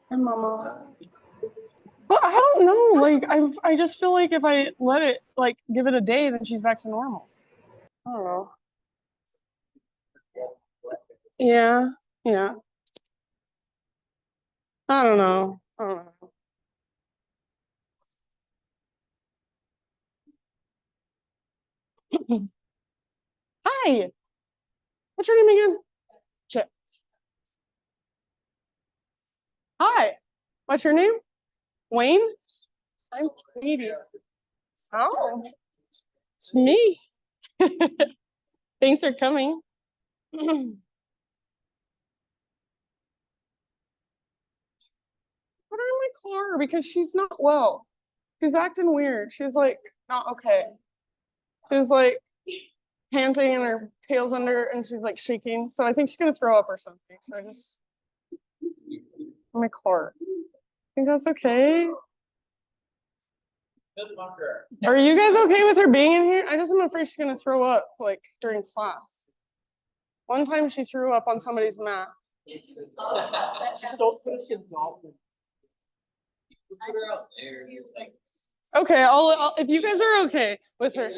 Hi, Mama. But I don't know. Like I just feel like if I let it like give it a day, then she's back to normal. I don't know. Yeah, yeah. I don't know. I don't know. Hi. What's your name again? Chip. Hi. What's your name? Wayne? I'm Katie. Oh, it's me. Thanks for coming. Put her in my car because she's not well. She's acting weird. She's like not okay. She's like panting and her tail's under and she's like shaking. So I think she's gonna throw up or something. So I just in my car. Think that's okay? Are you guys okay with her being in here? I just am afraid she's gonna throw up like during class. One time she threw up on somebody's mat. Okay, I'll if you guys are okay with her.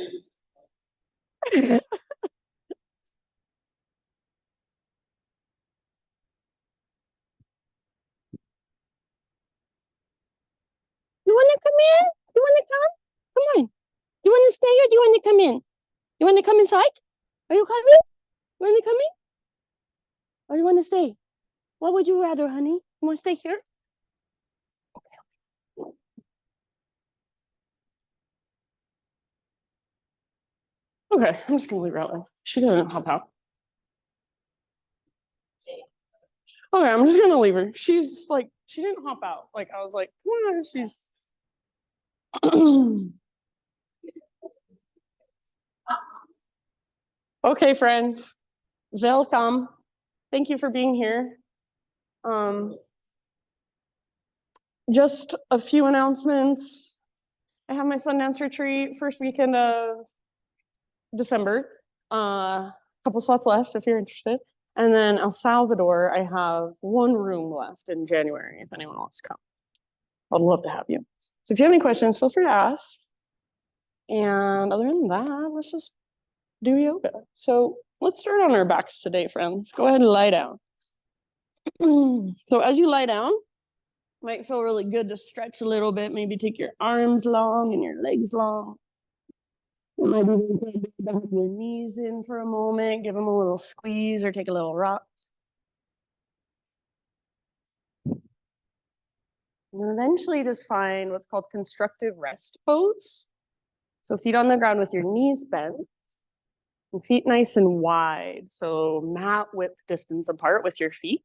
You want to come in? You want to come? Come on. You want to stay or do you want to come in? You want to come inside? Are you coming? You want to come in? Or you want to stay? What would you rather, honey? You want to stay here? Okay, I'm just gonna leave her out there. She didn't hop out. Okay, I'm just gonna leave her. She's like, she didn't hop out. Like I was like, come on, she's okay, friends. Welcome. Thank you for being here. Just a few announcements. I have my Sundance retreat first weekend of December. Couple spots left if you're interested. And then El Salvador, I have one room left in January if anyone wants to come. I'd love to have you. So if you have any questions, feel free to ask. And other than that, let's just do yoga. So let's start on our backs today, friends. Go ahead and lie down. So as you lie down, might feel really good to stretch a little bit. Maybe take your arms long and your legs long. Maybe bend your knees in for a moment, give them a little squeeze or take a little rock. And eventually just find what's called constructive rest pose. So feet on the ground with your knees bent and feet nice and wide. So mat width distance apart with your feet.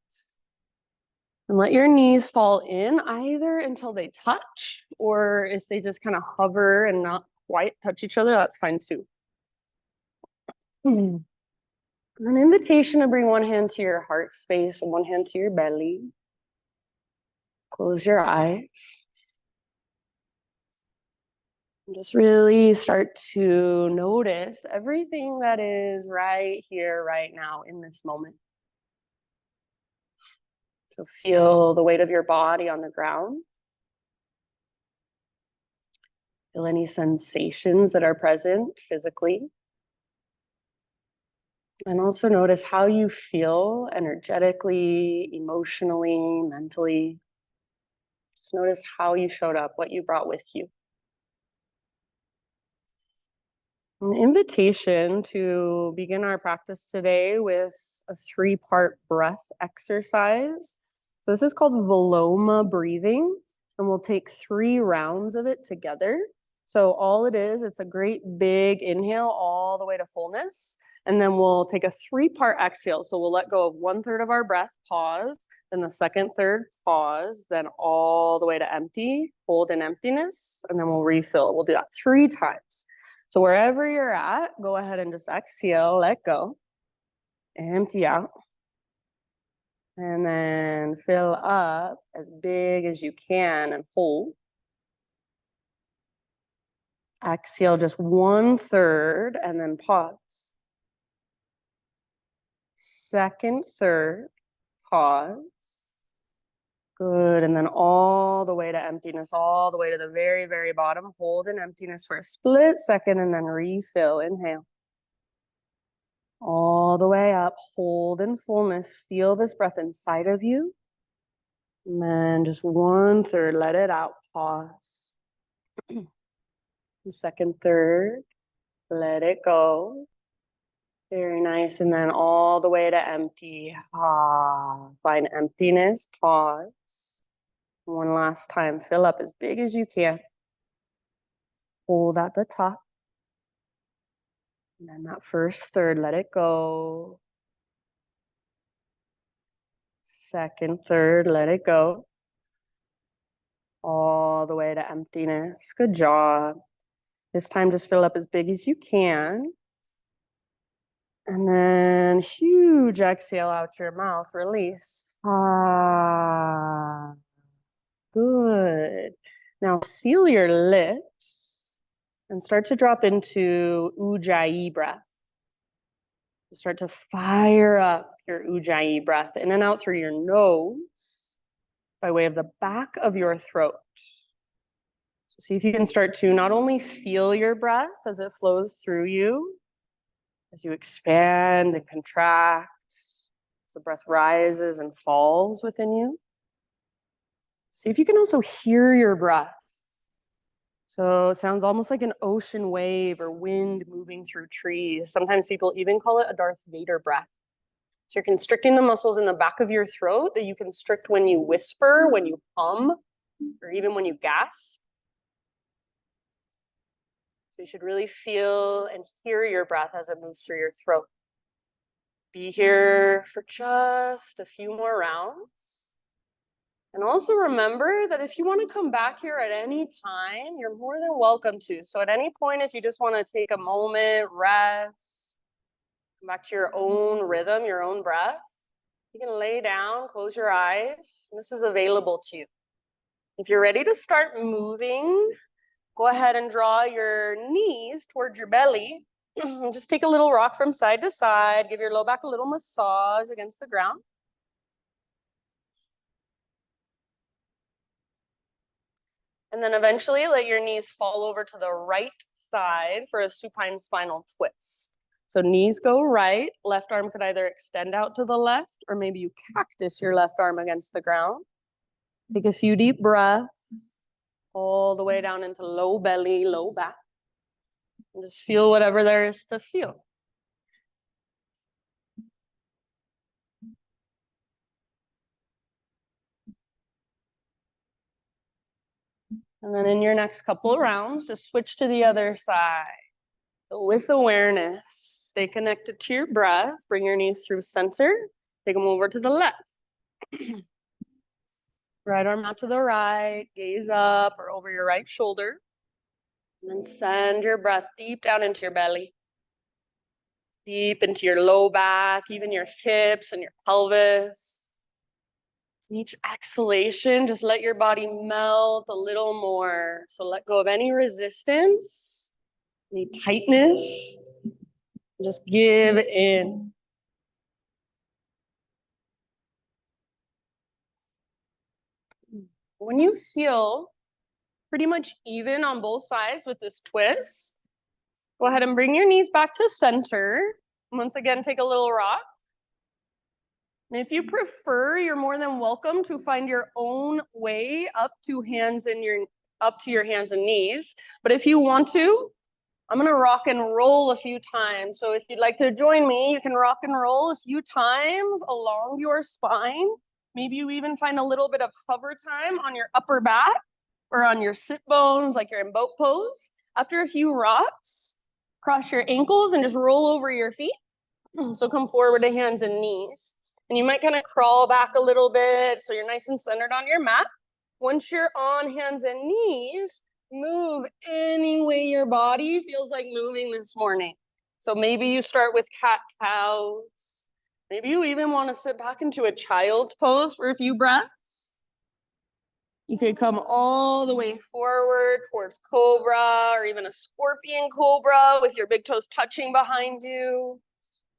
And let your knees fall in either until they touch or if they just kind of hover and not quite touch each other, that's fine too. An invitation to bring one hand to your heart space and one hand to your belly. Close your eyes. And just really start to notice everything that is right here, right now, in this moment. So feel the weight of your body on the ground. Feel any sensations that are present physically. And also notice how you feel energetically, emotionally, mentally. Just notice how you showed up, what you brought with you. An invitation to begin our practice today with a 3-part breath exercise. So this is called Viloma breathing, and we'll take 3 rounds of it together. So all it is, it's a great big inhale all the way to fullness, and then we'll take a 3-part exhale. So we'll let go of 1/3 of our breath, pause, then the second third, pause, then all the way to empty, hold in emptiness, and then we'll refill. We'll do that 3 times. So wherever you're at, go ahead and just exhale, let go, empty out, and then fill up as big as you can and hold. Exhale just 1/3 and then pause. Second third, pause. Good. And then all the way to emptiness, all the way to the very, very bottom. Hold in emptiness for a split second and then refill. Inhale. All the way up. Hold in fullness. Feel this breath inside of you. And then just 1/3. Let it out. Pause. Second third. Let it go. Very nice. And then all the way to empty. Find emptiness. Pause. One last time. Fill up as big as you can. Hold at the top. And then that first third, let it go. Second third, let it go. All the way to emptiness. Good job. This time, just fill up as big as you can. And then huge exhale out your mouth, release. Good. Now seal your lips and start to drop into Ujjayi breath. Start to fire up your Ujjayi breath in and out through your nose by way of the back of your throat. So see if you can start to not only feel your breath as it flows through you, as you expand and contract, as the breath rises and falls within you. See if you can also hear your breath. So it sounds almost like an ocean wave or wind moving through trees. Sometimes people even call it a Darth Vader breath. So you're constricting the muscles in the back of your throat that you constrict when you whisper, when you hum, or even when you gasp. So you should really feel and hear your breath as it moves through your throat. Be here for just a few more rounds. And also remember that if you want to come back here at any time, you're more than welcome to. So at any point, if you just want to take a moment, rest, come back to your own rhythm, your own breath, you can lay down, close your eyes. This is available to you. If you're ready to start moving, go ahead and draw your knees towards your belly. Just take a little rock from side to side. Give your low back a little massage against the ground. And then eventually let your knees fall over to the right side for a supine spinal twist. So knees go right, left arm could either extend out to the left, or maybe you cactus your left arm against the ground. Take a few deep breaths, all the way down into low belly, low back. And just feel whatever there is to feel. And then in your next couple of rounds, just switch to the other side. So with awareness, stay connected to your breath. Bring your knees through center. Take them over to the left. Right arm out to the right. Gaze up or over your right shoulder. And then send your breath deep down into your belly. Deep into your low back, even your hips and your pelvis. Each exhalation, just let your body melt a little more. So let go of any resistance, any tightness. Just give in. When you feel pretty much even on both sides with this twist, go ahead and bring your knees back to center. Once again, take a little rock. And if you prefer, you're more than welcome to find your own way up to your hands and knees. But if you want to, I'm gonna rock and roll a few times. So if you'd like to join me, you can rock and roll a few times along your spine. Maybe you even find a little bit of hover time on your upper back or on your sit bones, like you're in boat pose. After a few rocks, cross your ankles and just roll over your feet. So come forward to hands and knees. And you might kind of crawl back a little bit so you're nice and centered on your mat. Once you're on hands and knees, move any way your body feels like moving this morning. So maybe you start with cat-cows. Maybe you even want to sit back into a child's pose for a few breaths. You could come all the way forward towards cobra or even a scorpion cobra with your big toes touching behind you.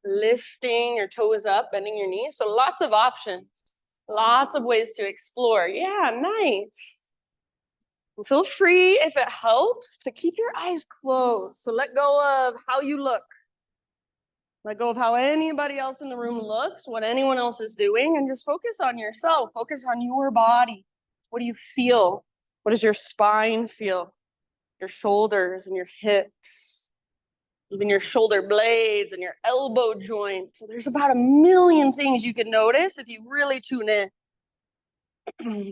Lifting your toes up, bending your knees. So lots of options. Lots of ways to explore. Yeah, nice. Feel free, if it helps, to keep your eyes closed. So let go of how you look. Let go of how anybody else in the room looks, what anyone else is doing, and just focus on yourself. Focus on your body. What do you feel? What does your spine feel? Your shoulders and your hips, even your shoulder blades and your elbow joints. So there's about 1,000,000 things you can notice if you really tune in.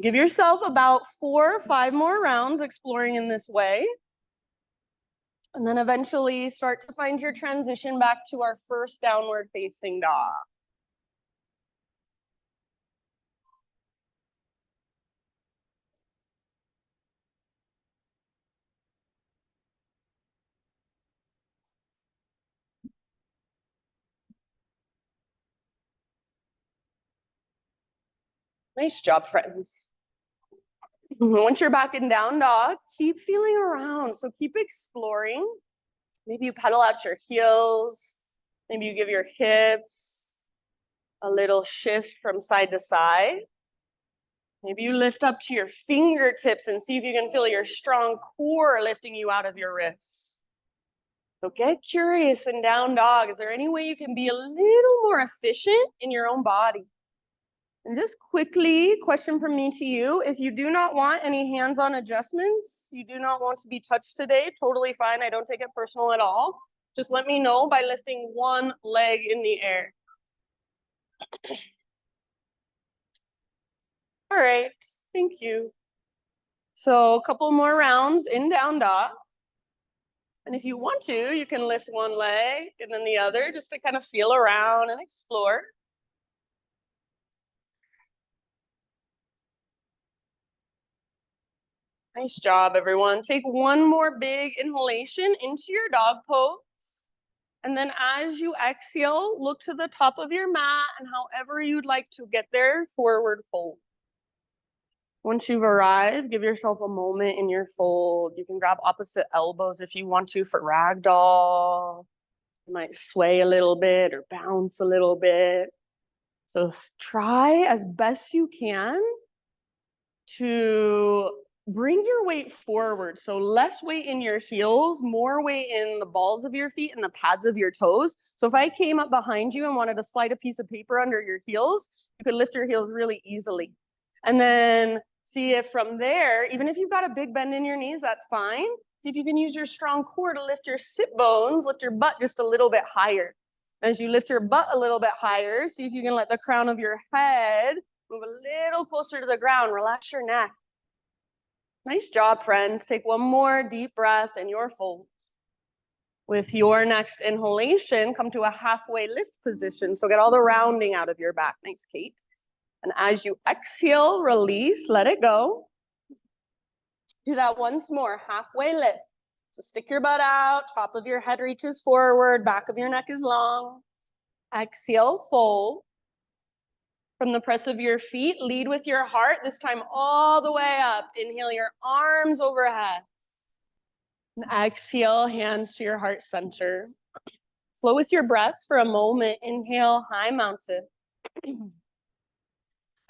Give yourself about 4 or 5 more rounds exploring in this way. And then eventually start to find your transition back to our first downward facing dog. Nice job, friends. Once you're back in down dog, keep feeling around. So keep exploring. Maybe you pedal out your heels. Maybe you give your hips a little shift from side to side. Maybe you lift up to your fingertips and see if you can feel your strong core lifting you out of your wrists. So get curious in down dog. Is there any way you can be a little more efficient in your own body? And just quickly, question from me to you. If you do not want any hands-on adjustments, you do not want to be touched today, totally fine. I don't take it personal at all. Just let me know by lifting one leg in the air. All right, thank you. So a couple more rounds in down dog. And if you want to, you can lift one leg and then the other just to kind of feel around and explore. Nice job, everyone. Take one more big inhalation into your dog pose. And then as you exhale, look to the top of your mat and however you'd like to get there, forward fold. Once you've arrived, give yourself a moment in your fold. You can grab opposite elbows if you want to for ragdoll. You might sway a little bit or bounce a little bit. So try as best you can to bring your weight forward. So less weight in your heels, more weight in the balls of your feet and the pads of your toes. So if I came up behind you and wanted to slide a piece of paper under your heels, you could lift your heels really easily. And then see if from there, even if you've got a big bend in your knees, that's fine. See if you can use your strong core to lift your sit bones, lift your butt just a little bit higher. As you lift your butt a little bit higher, see if you can let the crown of your head move a little closer to the ground. Relax your neck. Nice job, friends. Take one more deep breath in your fold. With your next inhalation, come to a halfway lift position. So get all the rounding out of your back. Nice, Kate. And as you exhale, release, let it go. Do that once more, halfway lift. So stick your butt out, top of your head reaches forward, back of your neck is long. Exhale, fold. From the press of your feet, lead with your heart, this time all the way up. Inhale your arms overhead. And exhale, hands to your heart center. Flow with your breath for a moment. Inhale, high mountain.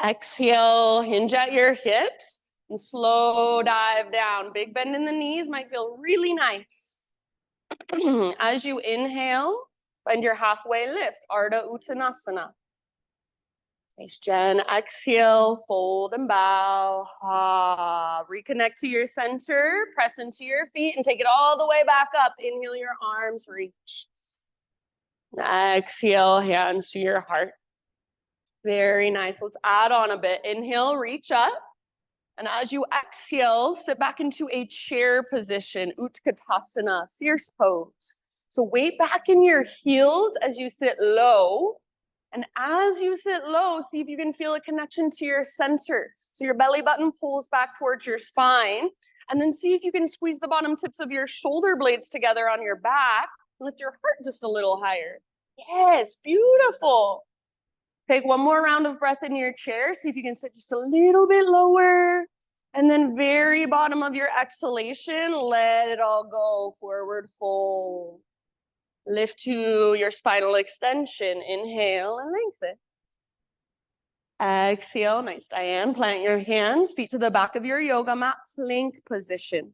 Exhale, hinge at your hips and slow dive down. Big bend in the knees might feel really nice. As you inhale, find your halfway lift, Ardha Uttanasana. Nice, Jen. Exhale, fold and bow. Ha. Reconnect to your center, press into your feet and take it all the way back up. Inhale, your arms reach. Exhale, hands to your heart. Very nice. Let's add on a bit. Inhale, reach up. And as you exhale, sit back into a chair position, Utkatasana, fierce pose. So weight back in your heels as you sit low. And as you sit low, see if you can feel a connection to your center. So your belly button pulls back towards your spine. And then see if you can squeeze the bottom tips of your shoulder blades together on your back. Lift your heart just a little higher. Yes, beautiful. Take one more round of breath in your chair. See if you can sit just a little bit lower. And then very bottom of your exhalation, let it all go. Forward fold. Lift to your spinal extension. Inhale and lengthen. Exhale, nice, Diane. Plant your hands, feet to the back of your yoga mat, plank position.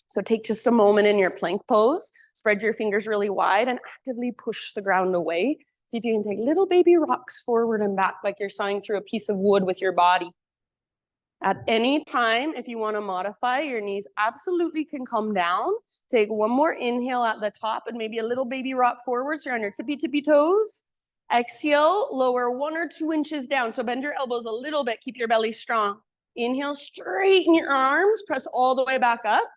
So take just a moment in your plank pose, spread your fingers really wide and actively push the ground away. See if you can take little baby rocks forward and back like you're sawing through a piece of wood with your body. At any time, if you want to modify, your knees absolutely can come down. Take one more inhale at the top and maybe a little baby rock forward. So you're on your tippy toes. Exhale, lower 1 or 2 inches down. So bend your elbows a little bit, keep your belly strong. Inhale, straighten your arms, press all the way back up.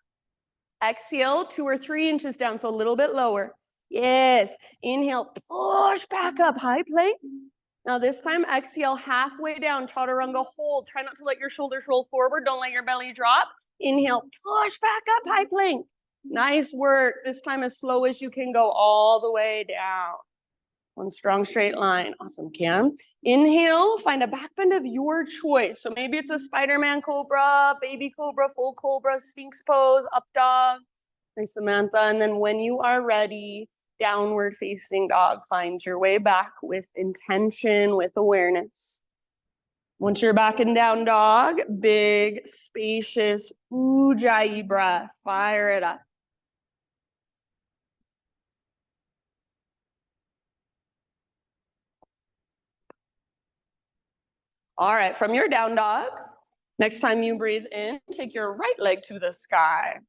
Exhale, 2 or 3 inches down, so a little bit lower. Yes, inhale, push back up, high plank. Now this time, exhale, halfway down, chaturanga hold. Try not to let your shoulders roll forward. Don't let your belly drop. Inhale, push back up, high plank. Nice work. This time as slow as you can go all the way down. One strong straight line. Awesome, Cam. Inhale, find a back bend of your choice. So maybe it's a Spider-Man cobra, baby cobra, full cobra, sphinx pose, up dog. Nice, Samantha. And then when you are ready, downward facing dog. Find your way back with intention, with awareness. Once you're back in down dog, big, spacious, ujjayi breath. Fire it up. All right, from your down dog, next time you breathe in, take your right leg to the sky.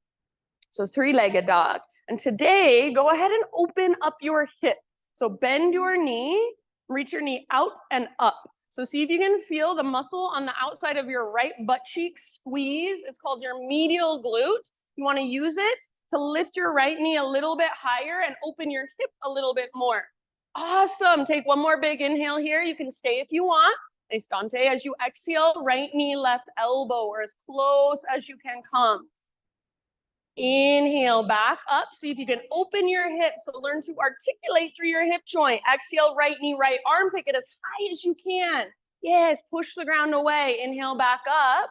So 3-legged dog. And today, go ahead and open up your hip. So bend your knee, reach your knee out and up. So see if you can feel the muscle on the outside of your right butt cheek squeeze. It's called your medial glute. You want to use it to lift your right knee a little bit higher and open your hip a little bit more. Awesome. Take one more big inhale here. You can stay if you want. Nice, Dante. As you exhale, right knee, left elbow, or as close as you can come. Inhale, back up. See if you can open your hips. So learn to articulate through your hip joint. Exhale, right knee, right arm. Pick it as high as you can. Yes, push the ground away. Inhale, back up.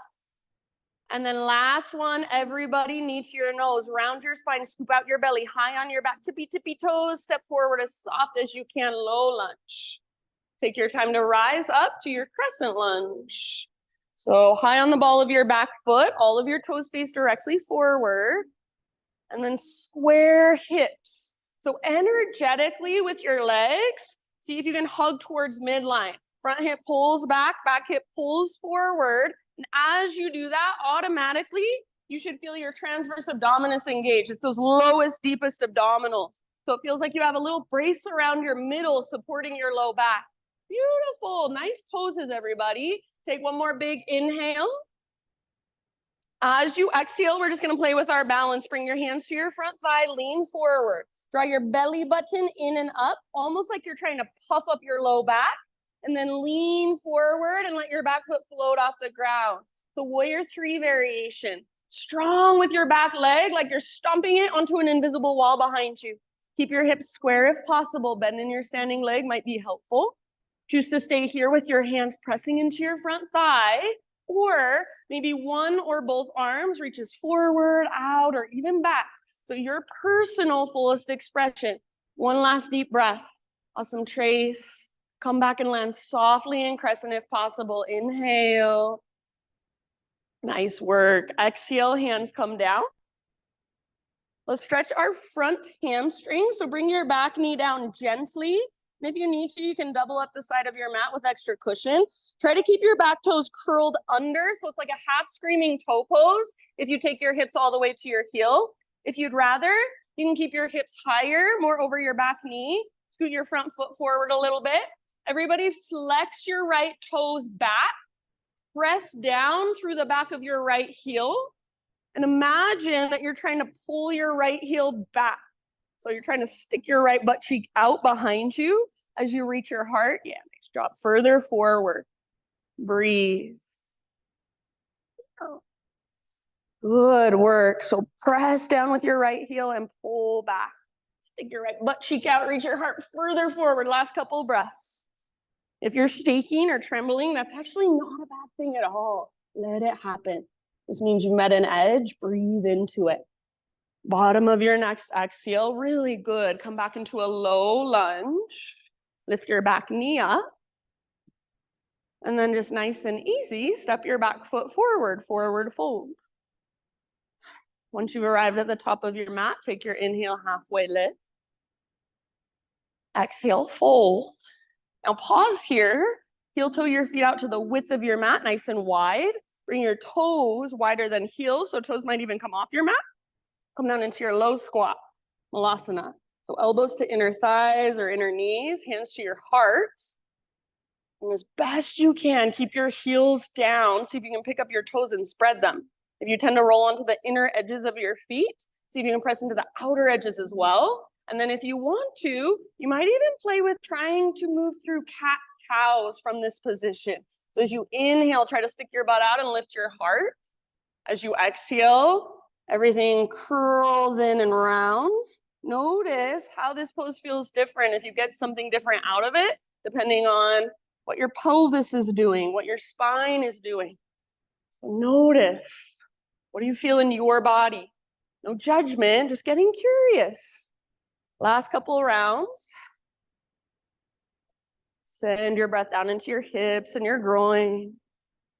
And then last one, everybody, knee to your nose. Round your spine, scoop out your belly. High on your back, tippy toes. Step forward as soft as you can. Low lunge. Take your time to rise up to your crescent lunge. So high on the ball of your back foot, all of your toes face directly forward, and then square hips. So energetically with your legs, see if you can hug towards midline. Front hip pulls back hip pulls forward. And as you do that, automatically, you should feel your transverse abdominis engage. It's those lowest, deepest abdominals. So it feels like you have a little brace around your middle supporting your low back. Beautiful. Nice poses, everybody. Take one more big inhale. As you exhale, we're just going to play with our balance. Bring your hands to your front thigh, lean forward. Draw your belly button in and up, almost like you're trying to puff up your low back. And then lean forward and let your back foot float off the ground. So Warrior 3 variation. Strong with your back leg, like you're stomping it onto an invisible wall behind you. Keep your hips square if possible. Bend in your standing leg might be helpful. Choose to stay here with your hands pressing into your front thigh, or maybe one or both arms reaches forward, out, or even back. So your personal fullest expression. One last deep breath. Awesome, Trace. Come back and land softly in crescent if possible. Inhale. Nice work. Exhale, hands come down. Let's stretch our front hamstring. So bring your back knee down gently. And if you need to, you can double up the side of your mat with extra cushion. Try to keep your back toes curled under, so it's like a half screaming toe pose if you take your hips all the way to your heel. If you'd rather, you can keep your hips higher, more over your back knee. Scoot your front foot forward a little bit. Everybody flex your right toes back. Press down through the back of your right heel. And imagine that you're trying to pull your right heel back. So you're trying to stick your right butt cheek out behind you as you reach your heart. Yeah, nice. Drop further forward. Breathe. Good work. So press down with your right heel and pull back. Stick your right butt cheek out. Reach your heart further forward. Last couple of breaths. If you're shaking or trembling, that's actually not a bad thing at all. Let it happen. This means you met an edge. Breathe into it. Bottom of your next exhale, really good. Come back into a low lunge. Lift your back knee up. And then just nice and easy, step your back foot forward, forward fold. Once you've arrived at the top of your mat, take your inhale, halfway lift. Exhale, fold. Now pause here. Heel toe your feet out to the width of your mat, nice and wide. Bring your toes wider than heels, so toes might even come off your mat. Come down into your low squat, Malasana. So elbows to inner thighs or inner knees, hands to your heart. And as best you can, keep your heels down. See if you can pick up your toes and spread them. If you tend to roll onto the inner edges of your feet, see if you can press into the outer edges as well. And then if you want to, you might even play with trying to move through cat-cows from this position. So as you inhale, try to stick your butt out and lift your heart. As you exhale, everything curls in and rounds. Notice how this pose feels different if you get something different out of it, depending on what your pelvis is doing, what your spine is doing. So notice, what do you feel in your body? No judgment, just getting curious. Last couple of rounds. Send your breath down into your hips and your groin.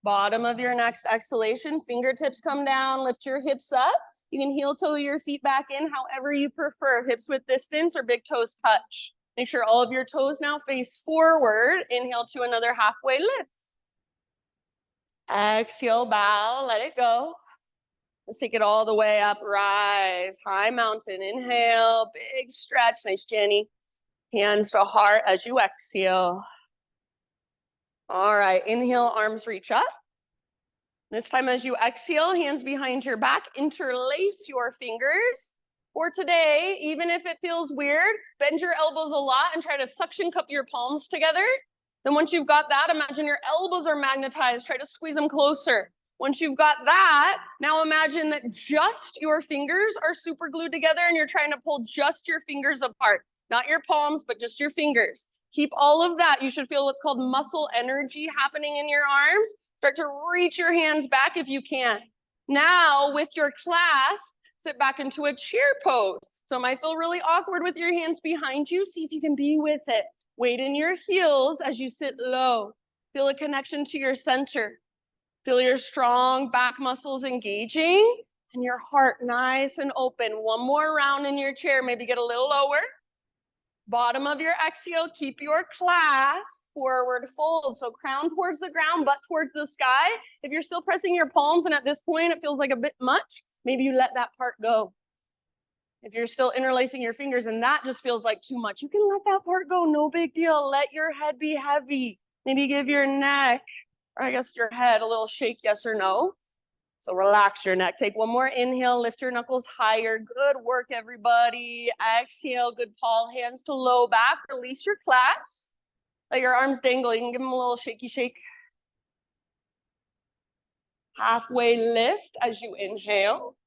Bottom of your next exhalation, fingertips come down, lift your hips up. You can heel toe your feet back in however you prefer, hips with distance or big toes touch. Make sure all of your toes now face forward. Inhale to another halfway lift. Exhale, bow, let it go. Let's take it all the way up, rise, high mountain, inhale, big stretch, nice Jenny. Hands to heart as you exhale. All right, inhale, arms reach up. This time as you exhale, hands behind your back, interlace your fingers. For today, even if it feels weird, bend your elbows a lot and try to suction cup your palms together. Then once you've got that, imagine your elbows are magnetized, try to squeeze them closer. Once you've got that, now imagine that just your fingers are super glued together and you're trying to pull just your fingers apart. Not your palms, but just your fingers. Keep all of that. You should feel what's called muscle energy happening in your arms. Start to reach your hands back if you can. Now, with your clasp, sit back into a chair pose. So it might feel really awkward with your hands behind you. See if you can be with it. Weight in your heels as you sit low. Feel a connection to your center. Feel your strong back muscles engaging and your heart nice and open. One more round in your chair. Maybe get a little lower. Bottom of your exhale, keep your clasp, forward fold. So crown towards the ground, butt towards the sky. If you're still pressing your palms and at this point it feels like a bit much, maybe you let that part go. If you're still interlacing your fingers and that just feels like too much, you can let that part go, no big deal. Let your head be heavy. Maybe give your neck, or I guess your head, a little shake, yes or no. So relax your neck. Take one more inhale, lift your knuckles higher. Good work, everybody. Exhale, good Paul. Hands to low back. Release your clasp. Let your arms dangle. You can give them a little shaky shake. Halfway lift as you inhale.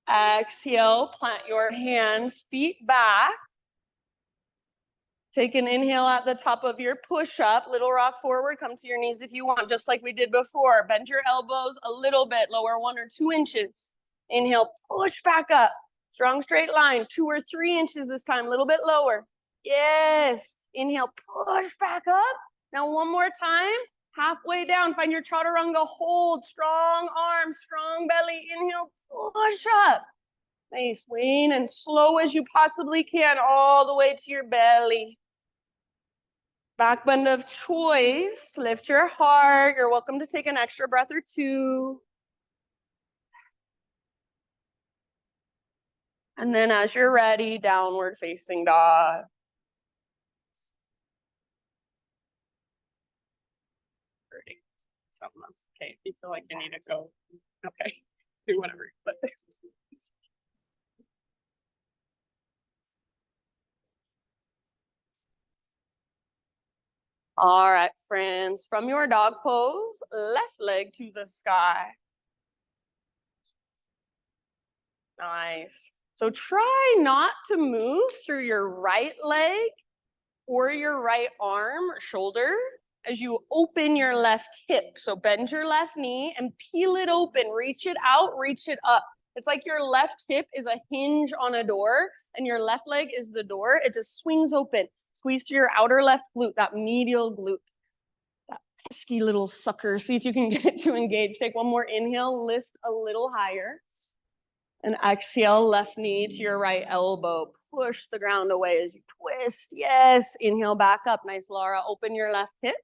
Exhale, plant your hands, feet back. Take an inhale at the top of your push-up. Little rock forward. Come to your knees if you want, just like we did before. Bend your elbows a little bit, lower 1 or 2 inches. Inhale, push back up. Strong straight line, 2 or 3 inches this time, a little bit lower. Yes. Inhale, push back up. Now one more time. Halfway down, find your chaturanga hold. Strong arms, strong belly. Inhale, push up. Nice. Wane and slow as you possibly can, all the way to your belly. Back bend of choice. Lift your heart. You're welcome to take an extra breath or two. And then as you're ready, downward facing dog. Something else. Okay, if you feel like you need to go, okay, do whatever. But all right, friends, from your dog pose, left leg to the sky. Nice. So try not to move through your right leg or your right arm or shoulder as you open your left hip. So bend your left knee and peel it open, reach it out, reach it up. It's like your left hip is a hinge on a door and your left leg is the door. It just swings open. Squeeze to your outer left glute, that medial glute. That pesky little sucker. See if you can get it to engage. Take one more inhale, lift a little higher. And exhale, left knee to your right elbow. Push the ground away as you twist. Yes. Inhale back up. Nice, Laura. Open your left hip.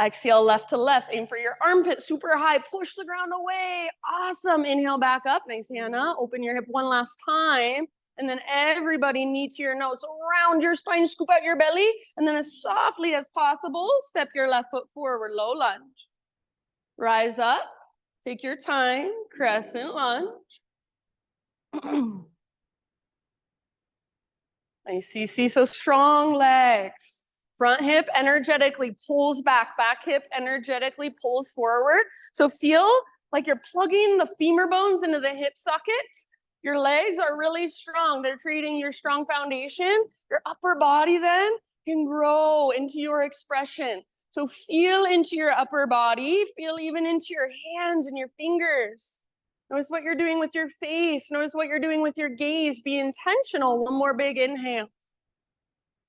Exhale, left to left. Aim for your armpit super high. Push the ground away. Awesome. Inhale back up. Nice, Hannah. Open your hip one last time. And then everybody knee to your nose. So round your spine, scoop out your belly. And then as softly as possible, step your left foot forward. Low lunge. Rise up. Take your time. Crescent lunge. Nice, CC. So strong legs. Front hip energetically pulls back. Back hip energetically pulls forward. So feel like you're plugging the femur bones into the hip sockets. Your legs are really strong. They're creating your strong foundation. Your upper body then can grow into your expression. So feel into your upper body. Feel even into your hands and your fingers. Notice what you're doing with your face. Notice what you're doing with your gaze. Be intentional. One more big inhale.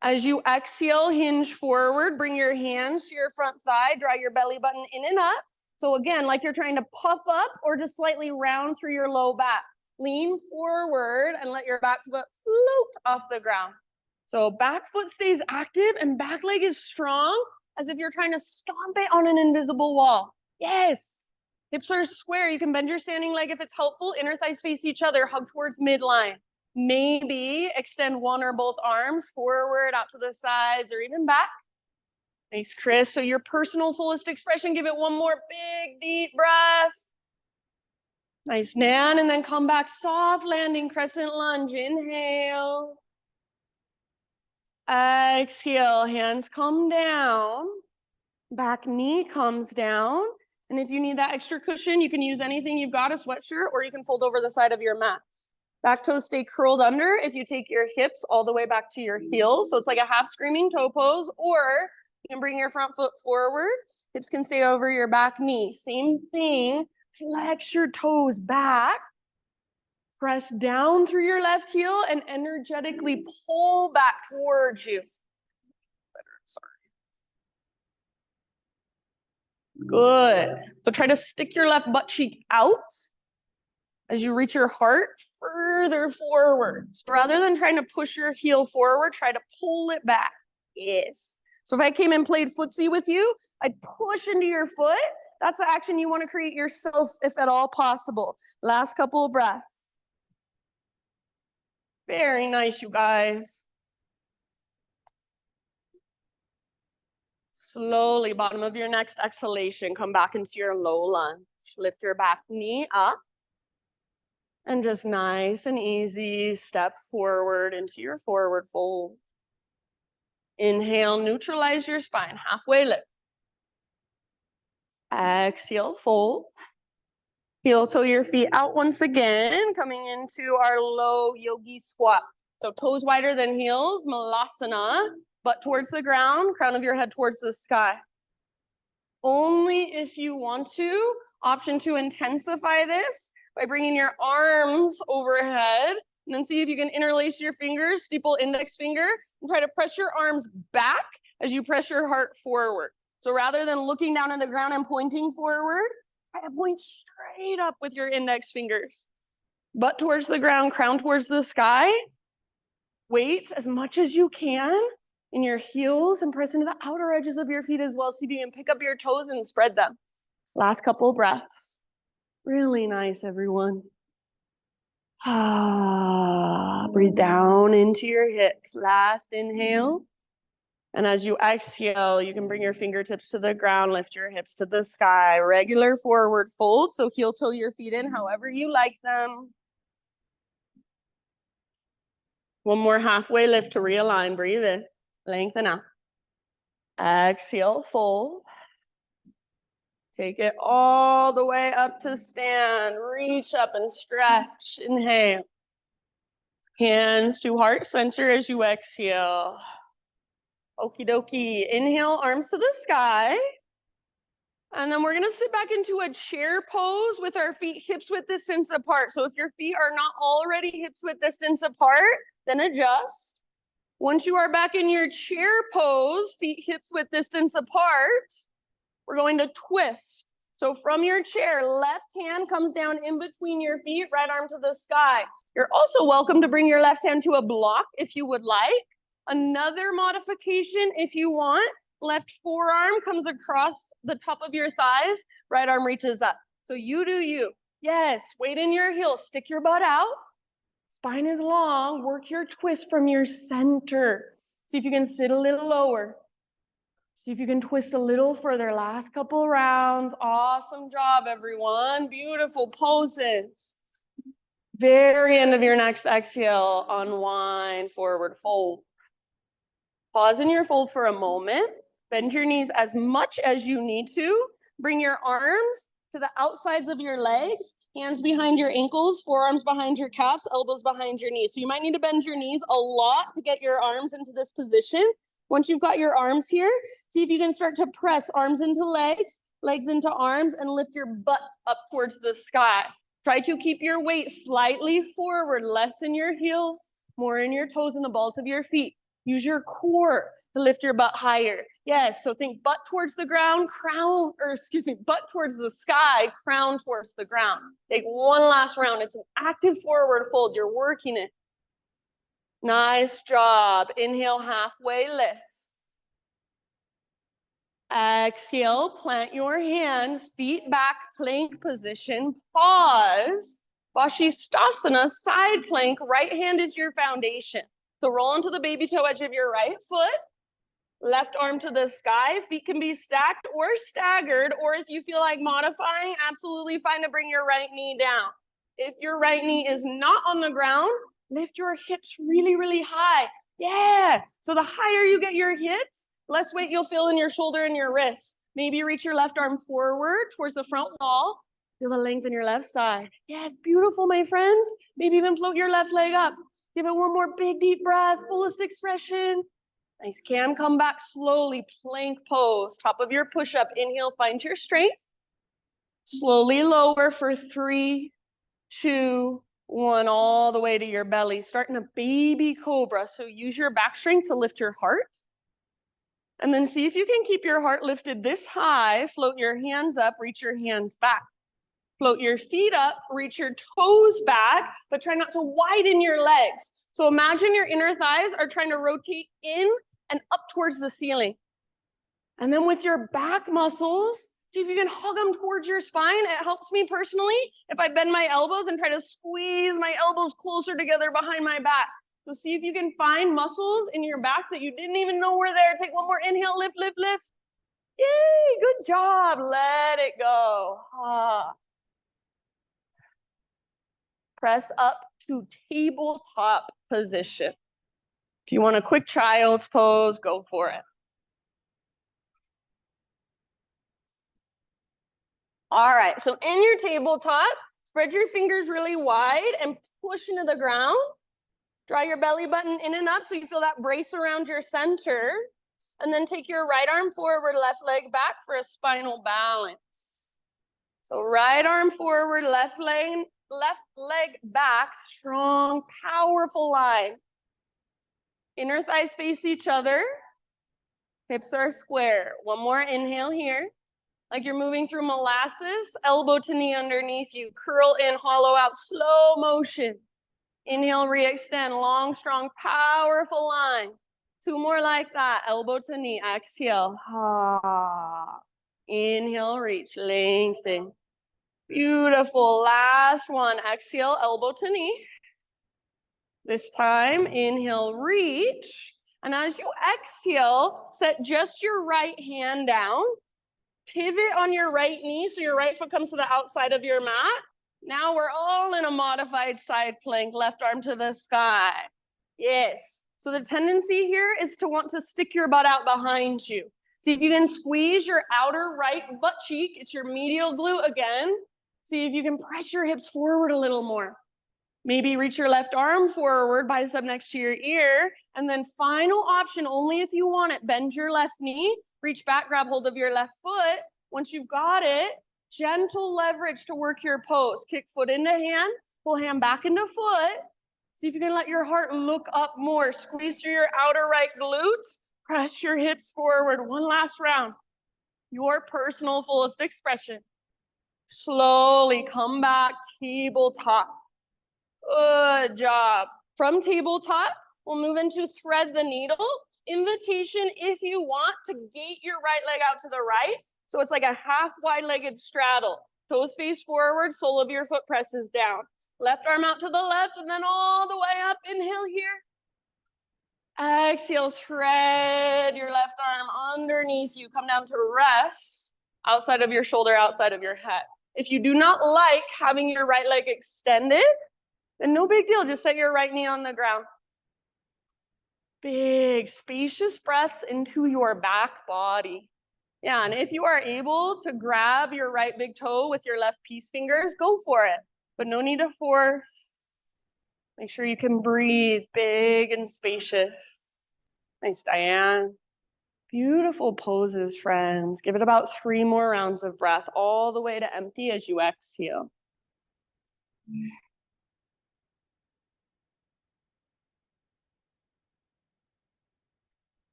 As you exhale, hinge forward. Bring your hands to your front thigh. Draw your belly button in and up. So again, like you're trying to puff up or just slightly round through your low back. Lean forward and let your back foot float off the ground. So back foot stays active and back leg is strong, as if you're trying to stomp it on an invisible wall. Yes. Hips are square. You can bend your standing leg if it's helpful. Inner thighs face each other. Hug towards midline. Maybe extend one or both arms forward, out to the sides, or even back. Nice, Chris. So your personal fullest expression, give it one more big, deep breath. Nice, Nan. And then come back, soft landing, crescent lunge. Inhale. Exhale, hands come down. Back knee comes down. And if you need that extra cushion, you can use anything you've got, a sweatshirt, or you can fold over the side of your mat. Back toes stay curled under if you take your hips all the way back to your heels. So it's like a half screaming toe pose, or you can bring your front foot forward. Hips can stay over your back knee. Same thing. Flex your toes back. Press down through your left heel and energetically pull back towards you. Good. So try to stick your left butt cheek out as you reach your heart further forward. So rather than trying to push your heel forward, try to pull it back. Yes. So if I came and played footsie with you, I'd push into your foot. That's the action you want to create yourself, if at all possible. Last couple of breaths. Very nice, you guys. Slowly, bottom of your next exhalation, come back into your low lunge. Lift your back knee up. And just nice and easy, step forward into your forward fold. Inhale, neutralize your spine, halfway lift. Exhale, fold. Heel toe your feet out once again, coming into our low yogi squat. So toes wider than heels, malasana, butt towards the ground, crown of your head towards the sky. Only if you want to, option to intensify this by bringing your arms overhead, and then see if you can interlace your fingers, steeple index finger, and try to press your arms back as you press your heart forward. So rather than looking down at the ground and pointing forward, try to point straight up with your index fingers. Butt towards the ground, crown towards the sky. Weight as much as you can in your heels and press into the outer edges of your feet as well. See if you can pick up your toes and spread them. Last couple breaths. Really nice, everyone. Breathe down into your hips. Last inhale. And as you exhale, you can bring your fingertips to the ground, lift your hips to the sky. Regular forward fold, so heel toe your feet in however you like them. One more halfway lift to realign. Breathe in. Lengthen out. Exhale, fold. Take it all the way up to stand. Reach up and stretch. Inhale. Hands to heart center as you exhale. Okie dokie. Inhale, arms to the sky. And then we're going to sit back into a chair pose with our feet hips width distance apart. So if your feet are not already hips width distance apart, then adjust. Once you are back in your chair pose, feet hips width distance apart, we're going to twist. So from your chair, left hand comes down in between your feet, right arm to the sky. You're also welcome to bring your left hand to a block if you would like. Another modification if you want, left forearm comes across the top of your thighs, right arm reaches up. So you do you. Yes, weight in your heels, stick your butt out. Spine is long, work your twist from your center. See if you can sit a little lower. See if you can twist a little further. Last couple rounds. Awesome job, everyone. Beautiful poses. Very end of your next exhale, unwind, forward fold. Pause in your fold for a moment. Bend your knees as much as you need to. Bring your arms to the outsides of your legs, hands behind your ankles, forearms behind your calves, elbows behind your knees. So you might need to bend your knees a lot to get your arms into this position. Once you've got your arms here, see if you can start to press arms into legs, legs into arms, and lift your butt up towards the sky. Try to keep your weight slightly forward, less in your heels, more in your toes and the balls of your feet. Use your core to lift your butt higher. Yes, so think butt towards the ground, butt towards the sky, crown towards the ground. Take one last round. It's an active forward fold. You're working it. Nice job. Inhale, halfway lift. Exhale, plant your hands, feet back, plank position. Pause. Vashisthasana, side plank. Right hand is your foundation. So roll into the baby toe edge of your right foot. Left arm to the sky. Feet can be stacked or staggered, or if you feel like modifying, absolutely fine to bring your right knee down. If your right knee is not on the ground, lift your hips really, really high. Yeah. So the higher you get your hips, less weight you'll feel in your shoulder and your wrist. Maybe reach your left arm forward towards the front wall. Feel the length in your left side. Yes, beautiful, my friends. Maybe even float your left leg up. Give it one more big, deep breath, fullest expression. Nice, can come back slowly, plank pose, top of your push-up. Inhale, find your strength. Slowly lower for 3, 2, 1, all the way to your belly. Start in a baby cobra. So use your back strength to lift your heart. And then see if you can keep your heart lifted this high. Float your hands up, reach your hands back. Float your feet up, reach your toes back, but try not to widen your legs. So imagine your inner thighs are trying to rotate in and up towards the ceiling. And then with your back muscles, see if you can hug them towards your spine. It helps me personally if I bend my elbows and try to squeeze my elbows closer together behind my back. So see if you can find muscles in your back that you didn't even know were there. Take one more inhale, lift, lift, lift. Yay, good job. Let it go. Press up to tabletop position. If you want a quick child's pose, go for it. All right, so in your tabletop, spread your fingers really wide and push into the ground. Draw your belly button in and up so you feel that brace around your center. And then take your right arm forward, left leg back for a spinal balance. So right arm forward, left leg back, strong, powerful line. Inner thighs face each other. Hips are square. One more inhale here. Like you're moving through molasses, elbow to knee underneath you. Curl in, hollow out, slow motion. Inhale, re-extend, long, strong, powerful line. 2 more like that, elbow to knee, exhale. Inhale, reach, lengthen. Beautiful, last one, exhale, elbow to knee. This time, inhale, reach. And as you exhale, set just your right hand down. Pivot on your right knee so your right foot comes to the outside of your mat. Now we're all in a modified side plank, left arm to the sky. Yes. So the tendency here is to want to stick your butt out behind you. See if you can squeeze your outer right butt cheek. It's your medial glute again. See if you can press your hips forward a little more. Maybe reach your left arm forward, bicep next to your ear. And then final option, only if you want it, bend your left knee, reach back, grab hold of your left foot. Once you've got it, gentle leverage to work your pose. Kick foot into hand, pull hand back into foot. See if you can let your heart look up more. Squeeze through your outer right glute. Press your hips forward. One last round. Your personal fullest expression. Slowly come back, tabletop. Good job. From tabletop, we'll move into thread the needle. Invitation, if you want, to gate your right leg out to the right. So it's like a half wide-legged straddle. Toes face forward, sole of your foot presses down. Left arm out to the left, and then all the way up. Inhale here. Exhale, thread your left arm underneath you. Come down to rest outside of your shoulder, outside of your head. If you do not like having your right leg extended, then no big deal. Just set your right knee on the ground. Big, spacious breaths into your back body. Yeah, and if you are able to grab your right big toe with your left peace fingers, go for it. But no need to force. Make sure you can breathe big and spacious. Nice, Diane. Beautiful poses, friends. Give it about 3 more rounds of breath, all the way to empty as you exhale.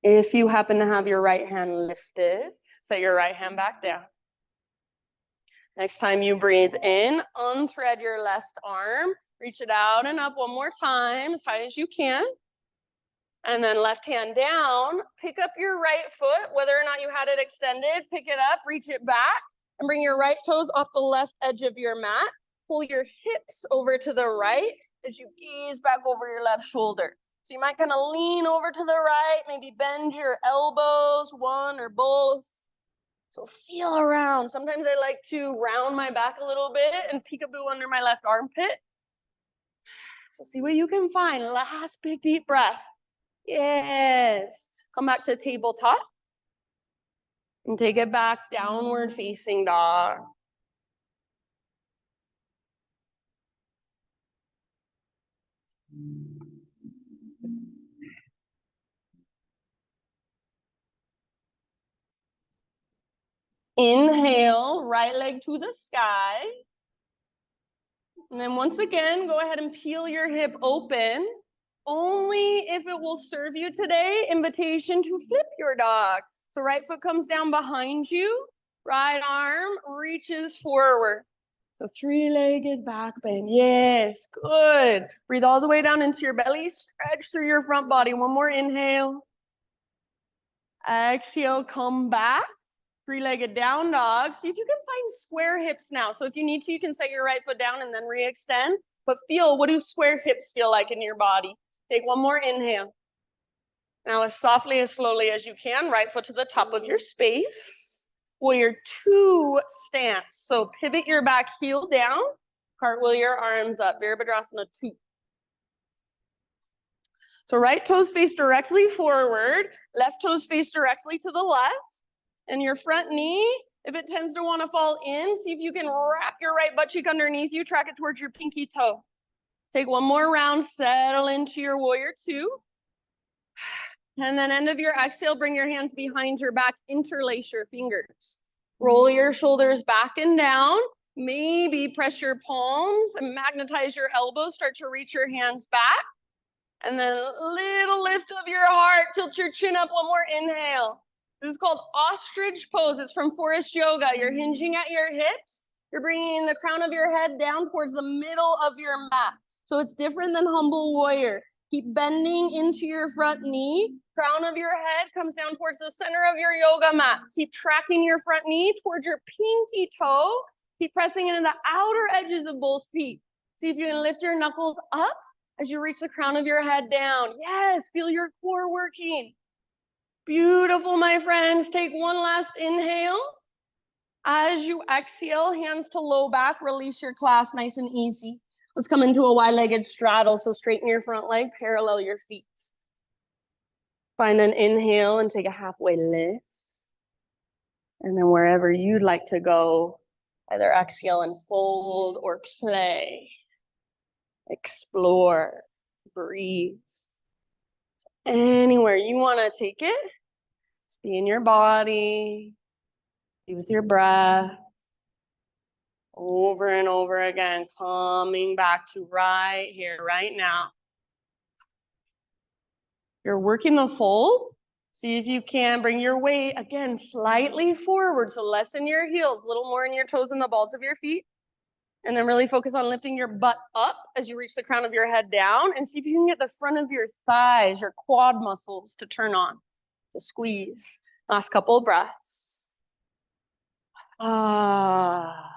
If you happen to have your right hand lifted, set your right hand back down. Next time you breathe in, unthread your left arm, reach it out and up one more time, as high as you can. And then left hand down, pick up your right foot, whether or not you had it extended, pick it up, reach it back, and bring your right toes off the left edge of your mat. Pull your hips over to the right as you gaze back over your left shoulder. So you might kind of lean over to the right, maybe bend your elbows, one or both. So feel around. Sometimes I like to round my back a little bit and peekaboo under my left armpit. So see what you can find. Last big deep breath. Yes. Come back to tabletop. And take it back, downward facing dog. Inhale, right leg to the sky. And then once again, go ahead and peel your hip open. Only if it will serve you today, invitation to flip your dog. So right foot comes down behind you, right arm reaches forward. So 3-legged back bend. Yes, good. Breathe all the way down into your belly. Stretch through your front body. One more inhale. Exhale, come back. 3-legged down dog. See if you can find square hips now. So if you need to, you can set your right foot down and then re-extend. But feel, what do square hips feel like in your body? Take one more inhale. Now as softly as slowly as you can, right foot to the top of your space. Warrior 2 stance. So pivot your back heel down. Cartwheel your arms up. Virabhadrasana 2. So right toes face directly forward. Left toes face directly to the left. And your front knee, if it tends to want to fall in, see if you can wrap your right butt cheek underneath you, track it towards your pinky toe. Take one more round, settle into your warrior 2. And then end of your exhale, bring your hands behind your back, interlace your fingers. Roll your shoulders back and down. Maybe press your palms and magnetize your elbows, start to reach your hands back. And then little lift of your heart, tilt your chin up, one more inhale. This is called ostrich pose. It's from Forest Yoga. You're hinging at your hips. You're bringing the crown of your head down towards the middle of your mat. So it's different than humble warrior. Keep bending into your front knee. Crown of your head comes down towards the center of your yoga mat. Keep tracking your front knee towards your pinky toe. Keep pressing into the outer edges of both feet. See if you can lift your knuckles up as you reach the crown of your head down. Yes, feel your core working. Beautiful, my friends. Take one last inhale. As you exhale, hands to low back, release your clasp nice and easy. Let's come into a wide-legged straddle. So straighten your front leg, parallel your feet. Find an inhale and take a halfway lift. And then wherever you'd like to go, either exhale and fold or play. Explore, breathe. Anywhere you want to take it, just be in your body, be with your breath. Over and over again, coming back to right here, right now. You're working the fold. See if you can bring your weight, again, slightly forward. So less in your heels, a little more in your toes and the balls of your feet. And then really focus on lifting your butt up as you reach the crown of your head down. And see if you can get the front of your thighs, your quad muscles to turn on, to squeeze. Last couple of breaths. Ah.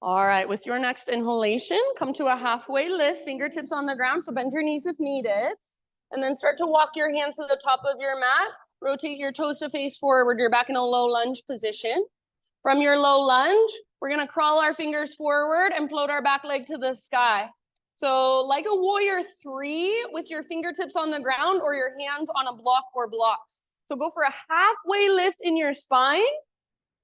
All right, with your next inhalation, come to a halfway lift, fingertips on the ground, so bend your knees if needed. And then start to walk your hands to the top of your mat. Rotate your toes to face forward. You're back in a low lunge position. From your low lunge, we're gonna crawl our fingers forward and float our back leg to the sky. So like a warrior 3 with your fingertips on the ground or your hands on a block or blocks. So go for a halfway lift in your spine.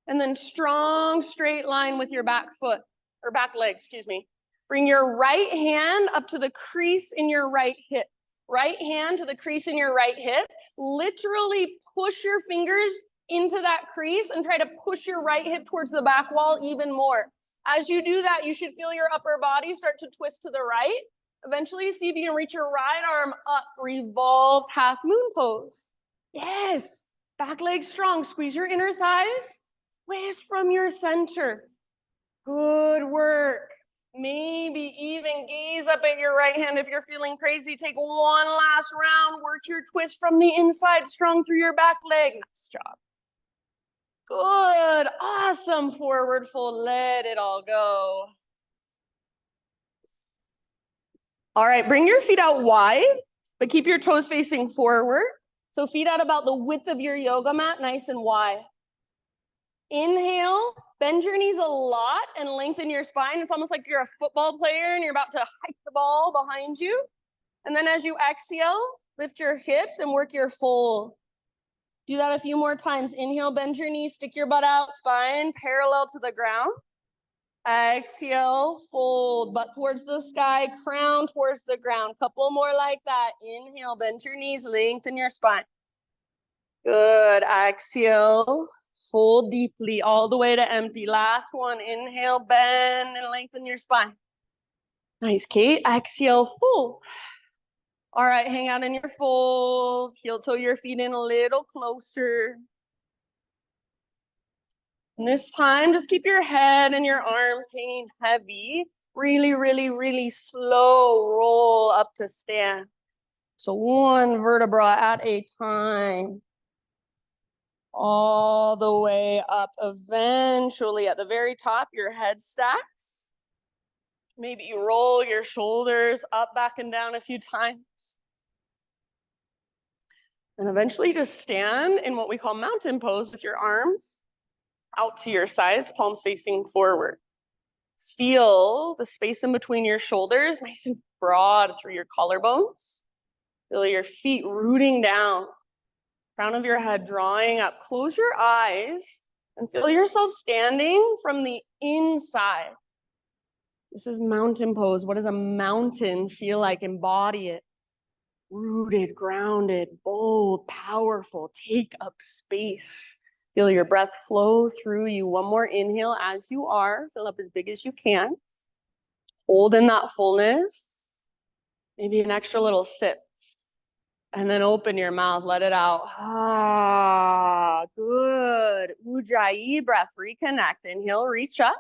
And then strong straight line with your back foot, or back leg, excuse me. Bring your right hand up to the crease in your right hip. Right hand to the crease in your right hip. Literally push your fingers into that crease and try to push your right hip towards the back wall even more. As you do that, you should feel your upper body start to twist to the right. Eventually, see if you can reach your right arm up, revolved half moon pose. Yes, back leg strong. Squeeze your inner thighs. Twist from your center. Good work. Maybe even gaze up at your right hand if you're feeling crazy. Take one last round. Work your twist from the inside, strong through your back leg. Nice job. Good. Awesome. Forward fold. Let it all go. All right. Bring your feet out wide, but keep your toes facing forward. So feet out about the width of your yoga mat, nice and wide. Inhale, bend your knees a lot and lengthen your spine. It's almost like you're a football player and you're about to hike the ball behind you. And then as you exhale, lift your hips and work your fold. Do that a few more times. Inhale, bend your knees, stick your butt out, spine parallel to the ground. Exhale, fold, butt towards the sky, crown towards the ground. Couple more like that. Inhale, bend your knees, lengthen your spine. Good. Exhale. Fold deeply all the way to empty. Last one. Inhale, bend and lengthen your spine. Nice, Kate. Exhale, fold. All right, hang out in your fold. Heel toe your feet in a little closer. And this time, just keep your head and your arms hanging heavy. Really, really, really slow roll up to stand. So one vertebra at a time. All the way up. Eventually, at the very top, your head stacks. Maybe you roll your shoulders up, back, and down a few times. And eventually just stand in what we call mountain pose with your arms out to your sides, palms facing forward. Feel the space in between your shoulders, nice and broad through your collarbones. Feel your feet rooting down. Crown of your head drawing up. Close your eyes and feel yourself standing from the inside. This is mountain pose. What does a mountain feel like? Embody it. Rooted, grounded, bold, powerful. Take up space. Feel your breath flow through you. One more inhale as you are. Fill up as big as you can. Hold in that fullness. Maybe an extra little sip. And then open your mouth, let it out. Ah, good. Ujjayi breath, reconnect. Inhale, reach up.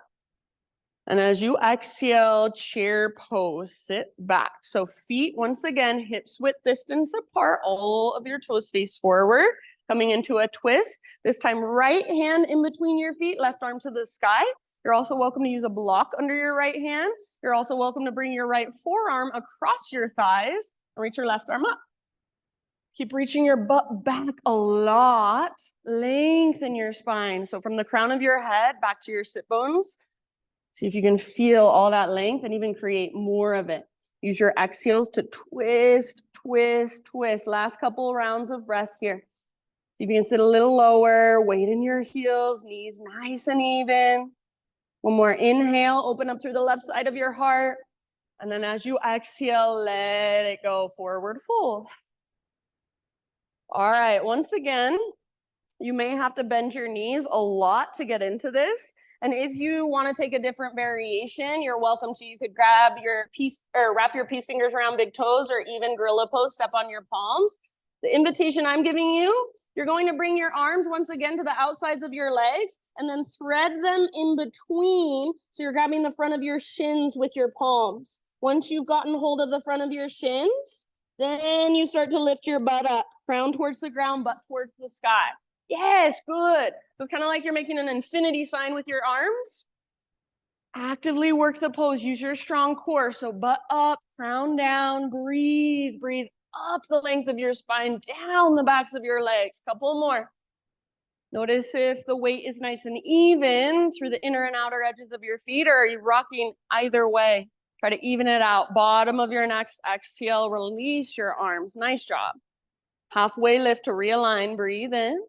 And as you exhale, chair pose, sit back. So feet, once again, hips width distance apart, all of your toes face forward, coming into a twist. This time, right hand in between your feet, left arm to the sky. You're also welcome to use a block under your right hand. You're also welcome to bring your right forearm across your thighs and reach your left arm up. Keep reaching your butt back a lot. Lengthen your spine. So from the crown of your head back to your sit bones. See if you can feel all that length and even create more of it. Use your exhales to twist, twist, twist. Last couple rounds of breath here. See if you can sit a little lower. Weight in your heels, knees nice and even. One more inhale. Open up through the left side of your heart. And then as you exhale, let it go. Forward fold. All right, once again, You may have to bend your knees a lot to get into this. And if you want to take a different variation, you're welcome to. You could grab your piece or wrap your peace fingers around big toes, or even gorilla pose, step on your palms. The invitation I'm giving you, you're going to bring your arms once again to the outsides of your legs and then thread them in between. So you're grabbing the front of your shins with your palms. Once you've gotten hold of the front of your shins, then you start to lift your butt up, crown towards the ground, butt towards the sky. Yes, good. So it's kind of like you're making an infinity sign with your arms. Actively work the pose. Use your strong core. So butt up, crown down, breathe, breathe up the length of your spine, down the backs of your legs. Couple more. Notice if the weight is nice and even through the inner and outer edges of your feet, or are you rocking either way? Try to even it out. Bottom of your next exhale, release your arms. Nice job. Halfway lift to realign. Breathe in.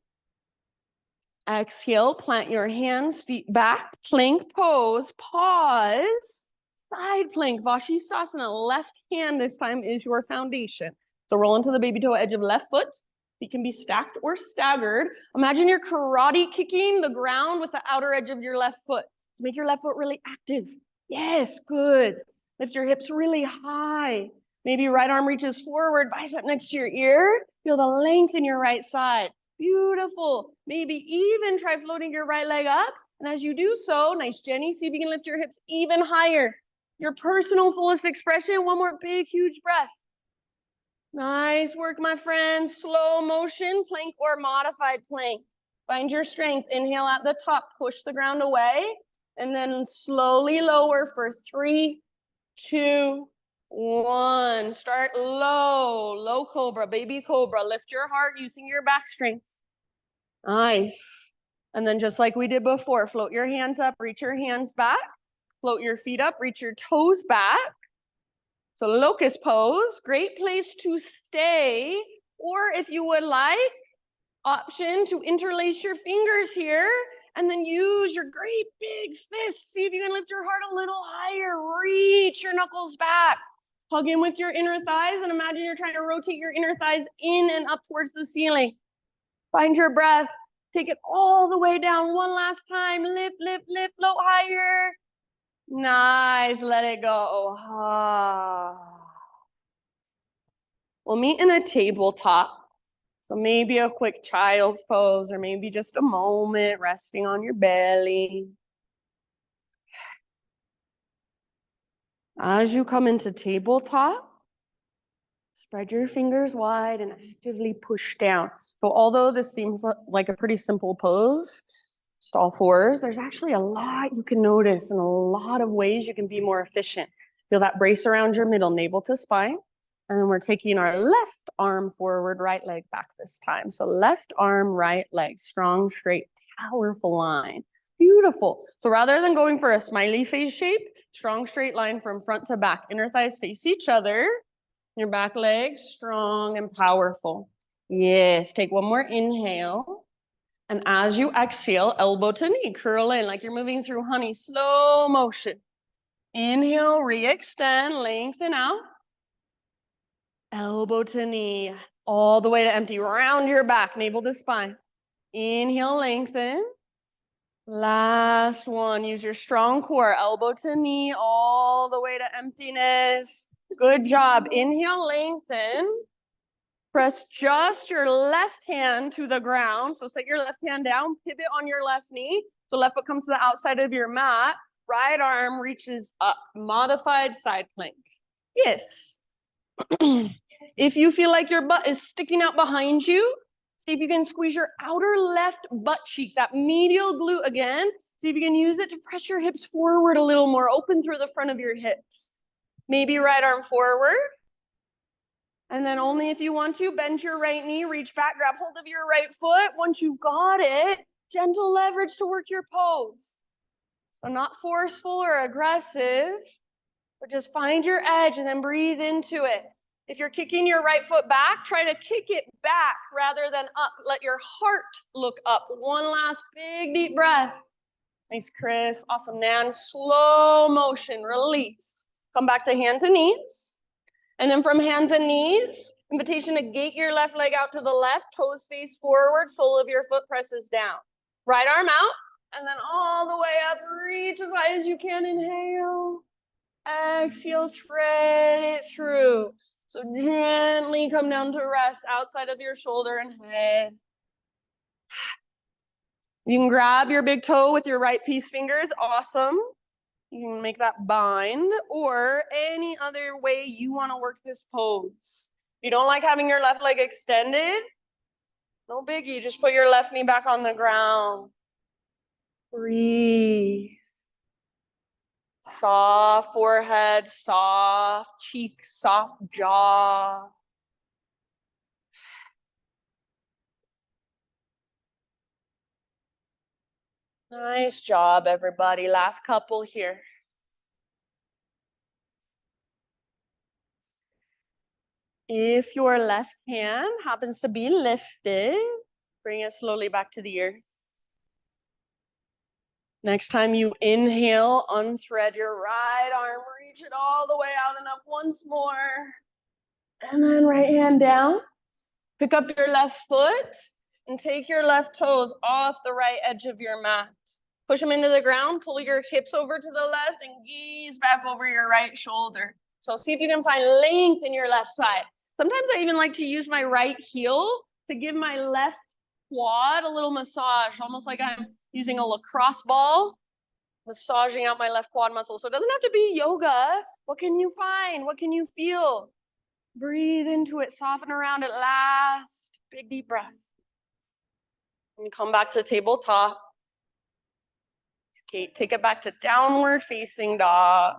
Exhale, plant your hands, feet back, plank pose, pause, side plank, Vashisthasana. Left hand this time is your foundation. So roll into the baby toe edge of left foot. Feet can be stacked or staggered. Imagine you're karate kicking the ground with the outer edge of your left foot. So make your left foot really active. Yes, good. Lift your hips really high. Maybe right arm reaches forward, bicep next to your ear. Feel the length in your right side. Beautiful. Maybe even try floating your right leg up. And as you do so, nice, Jenny, see if you can lift your hips even higher. Your personal fullest expression. One more big, huge breath. Nice work, my friends. Slow motion, plank or modified plank. Find your strength. Inhale at the top, push the ground away, and then slowly lower for 3, 2, 1. Start low, low cobra, baby cobra. Lift your heart using your back strength. Nice. And then just like we did before, float your hands up, reach your hands back, float your feet up, reach your toes back. So locust pose, great place to stay. Or if you would like, option to interlace your fingers here and then use your great big fists. See if you can lift your heart a little higher. Reach your knuckles back. Hug in with your inner thighs and imagine you're trying to rotate your inner thighs in and up towards the ceiling. Find your breath. Take it all the way down. One last time. Lift, lift, lift, float higher. Nice. Let it go. We'll meet in a tabletop. So maybe a quick child's pose, or maybe just a moment resting on your belly. As you come into tabletop, spread your fingers wide and actively push down. So although this seems like a pretty simple pose, just all fours, there's actually a lot you can notice and a lot of ways you can be more efficient. Feel that brace around your middle, navel to spine. And then we're taking our left arm forward, right leg back this time. So left arm, right leg, strong, straight, powerful line. Beautiful. So rather than going for a smiley face shape, strong straight line from front to back. Inner thighs face each other. Your back leg, strong and powerful. Yes, take one more inhale. And as you exhale, elbow to knee, curl in like you're moving through honey, slow motion. Inhale, re-extend, lengthen out. Elbow to knee, all the way to empty. Round your back, navel to spine. Inhale, lengthen. Last one, use your strong core, elbow to knee, all the way to emptiness. Good job. Inhale, lengthen. Press just your left hand to the ground. So set your left hand down, pivot on your left knee. So left foot comes to the outside of your mat. Right arm reaches up. Modified side plank. Yes. If you feel like your butt is sticking out behind you, see if you can squeeze your outer left butt cheek, that medial glute again. See if you can use it to press your hips forward a little more, open through the front of your hips. Maybe right arm forward. And then only if you want to, bend your right knee, reach back, grab hold of your right foot. Once you've got it, gentle leverage to work your pose. So not forceful or aggressive, but just find your edge and then breathe into it. If you're kicking your right foot back, try to kick it back rather than up. Let your heart look up. One last big deep breath. Nice, Chris. Awesome, Nan. Slow motion, release. Come back to hands and knees. And then from hands and knees, invitation to gate your left leg out to the left, toes face forward, sole of your foot presses down. Right arm out, and then all the way up, reach as high as you can, inhale. Exhale, thread it through. So gently come down to rest outside of your shoulder and head. You can grab your big toe with your right peace fingers, awesome. You can make that bind, or any other way you want to work this pose. If you don't like having your left leg extended, no biggie, just put your left knee back on the ground. Breathe. Soft forehead, soft cheeks, soft jaw. Nice job, everybody. Last couple here. If your left hand happens to be lifted, bring it slowly back to the earth. Next time you inhale, unthread your right arm, reach it all the way out and up once more. And then right hand down. Pick up your left foot and take your left toes off the right edge of your mat. Push them into the ground, pull your hips over to the left and gaze back over your right shoulder. So see if you can find length in your left side. Sometimes I even like to use my right heel to give my left quad a little massage, almost like I'm using a lacrosse ball, massaging out my left quad muscle. So it doesn't have to be yoga. What can you find? What can you feel? Breathe into it, soften around it, last big deep breath. And come back to tabletop. Okay, take it back to downward facing dog.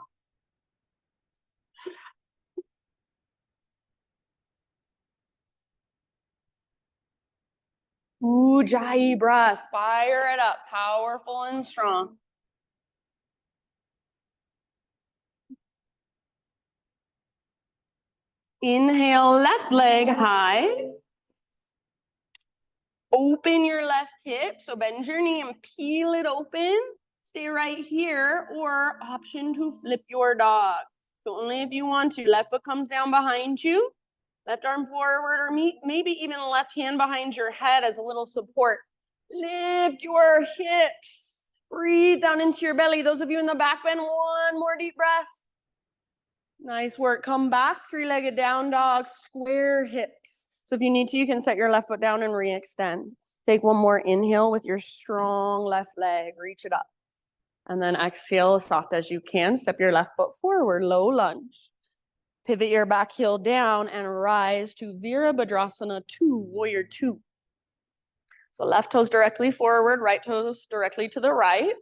Ujjayi breath, fire it up, powerful and strong. Inhale, left leg high. Open your left hip, so bend your knee and peel it open. Stay right here, or option to flip your dog. So only if you want to. Left foot comes down behind you, left arm forward, or maybe even left hand behind your head as a little support. Lift your hips. Breathe down into your belly. Those of you in the back bend, one more deep breath. Nice work. Come back, three-legged down dog, square hips. So if you need to, you can set your left foot down and re-extend. Take one more inhale with your strong left leg. Reach it up. And then exhale as soft as you can. Step your left foot forward, low lunge. Pivot your back heel down and rise to Virabhadrasana 2, Warrior 2. So left toes directly forward, right toes directly to the right.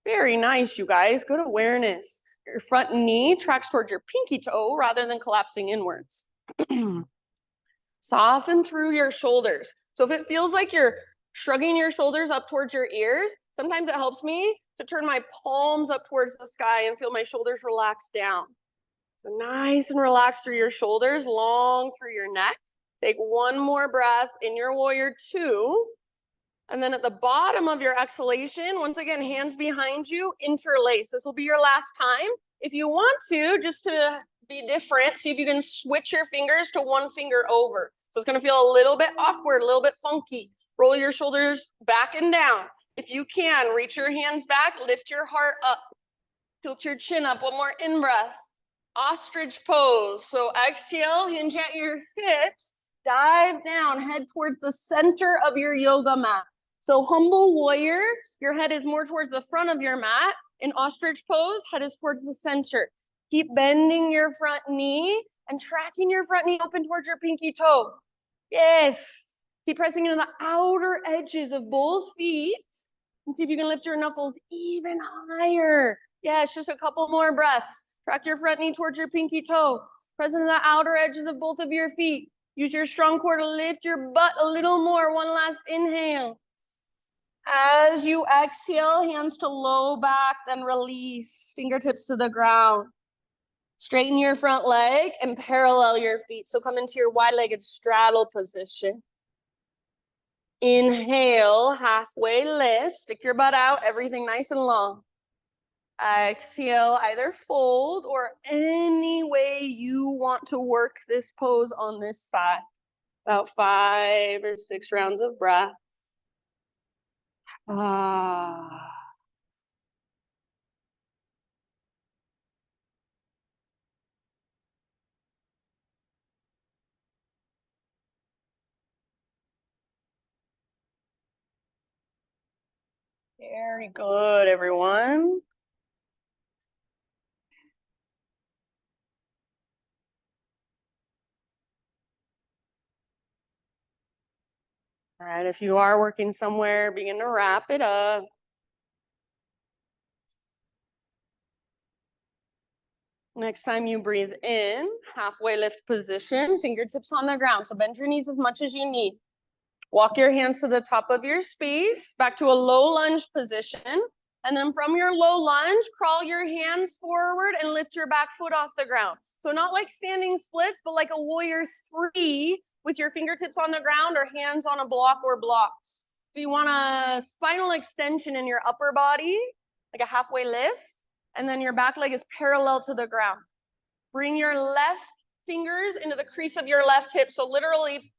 Very nice, you guys. Good awareness. Your front knee tracks towards your pinky toe rather than collapsing inwards. Soften through your shoulders. So if it feels like you're shrugging your shoulders up towards your ears, sometimes it helps me to turn my palms up towards the sky and feel my shoulders relax down. So nice and relaxed through your shoulders, long through your neck. Take one more breath in your Warrior 2. And then at the bottom of your exhalation, once again, hands behind you, interlace. This will be your last time. If you want to, just to be different, see if you can switch your fingers to one finger over. So it's going to feel a little bit awkward, a little bit funky. Roll your shoulders back and down. If you can, reach your hands back, lift your heart up. Tilt your chin up. One more in-breath. Ostrich pose. So exhale, hinge at your hips, dive down, head towards the center of your yoga mat. So humble warrior, your head is more towards the front of your mat. In ostrich pose, head is towards the center. Keep bending your front knee and tracking your front knee open towards your pinky toe. Yes. Keep pressing into the outer edges of both feet. And see if you can lift your knuckles even higher. Yes, just a couple more breaths. Track your front knee towards your pinky toe. Press into the outer edges of both of your feet. Use your strong core to lift your butt a little more. One last inhale. As you exhale, hands to low back, then release. Fingertips to the ground. Straighten your front leg and parallel your feet. So come into your wide-legged straddle position. Inhale, halfway lift. Stick your butt out, everything nice and long. Exhale, either fold or any way you want to work this pose on this side. About 5 or 6 rounds of breath. Ah. Very good, everyone. All right, if you are working somewhere, begin to wrap it up. Next time you breathe in, halfway lift position, fingertips on the ground. So bend your knees as much as you need. Walk your hands to the top of your space, back to a low lunge position. And then from your low lunge, crawl your hands forward and lift your back foot off the ground. So not like standing splits, but like a warrior 3 with your fingertips on the ground or hands on a block or blocks. So you want a spinal extension in your upper body, like a halfway lift, and then your back leg is parallel to the ground. Bring your left fingers into the crease of your left hip. So literally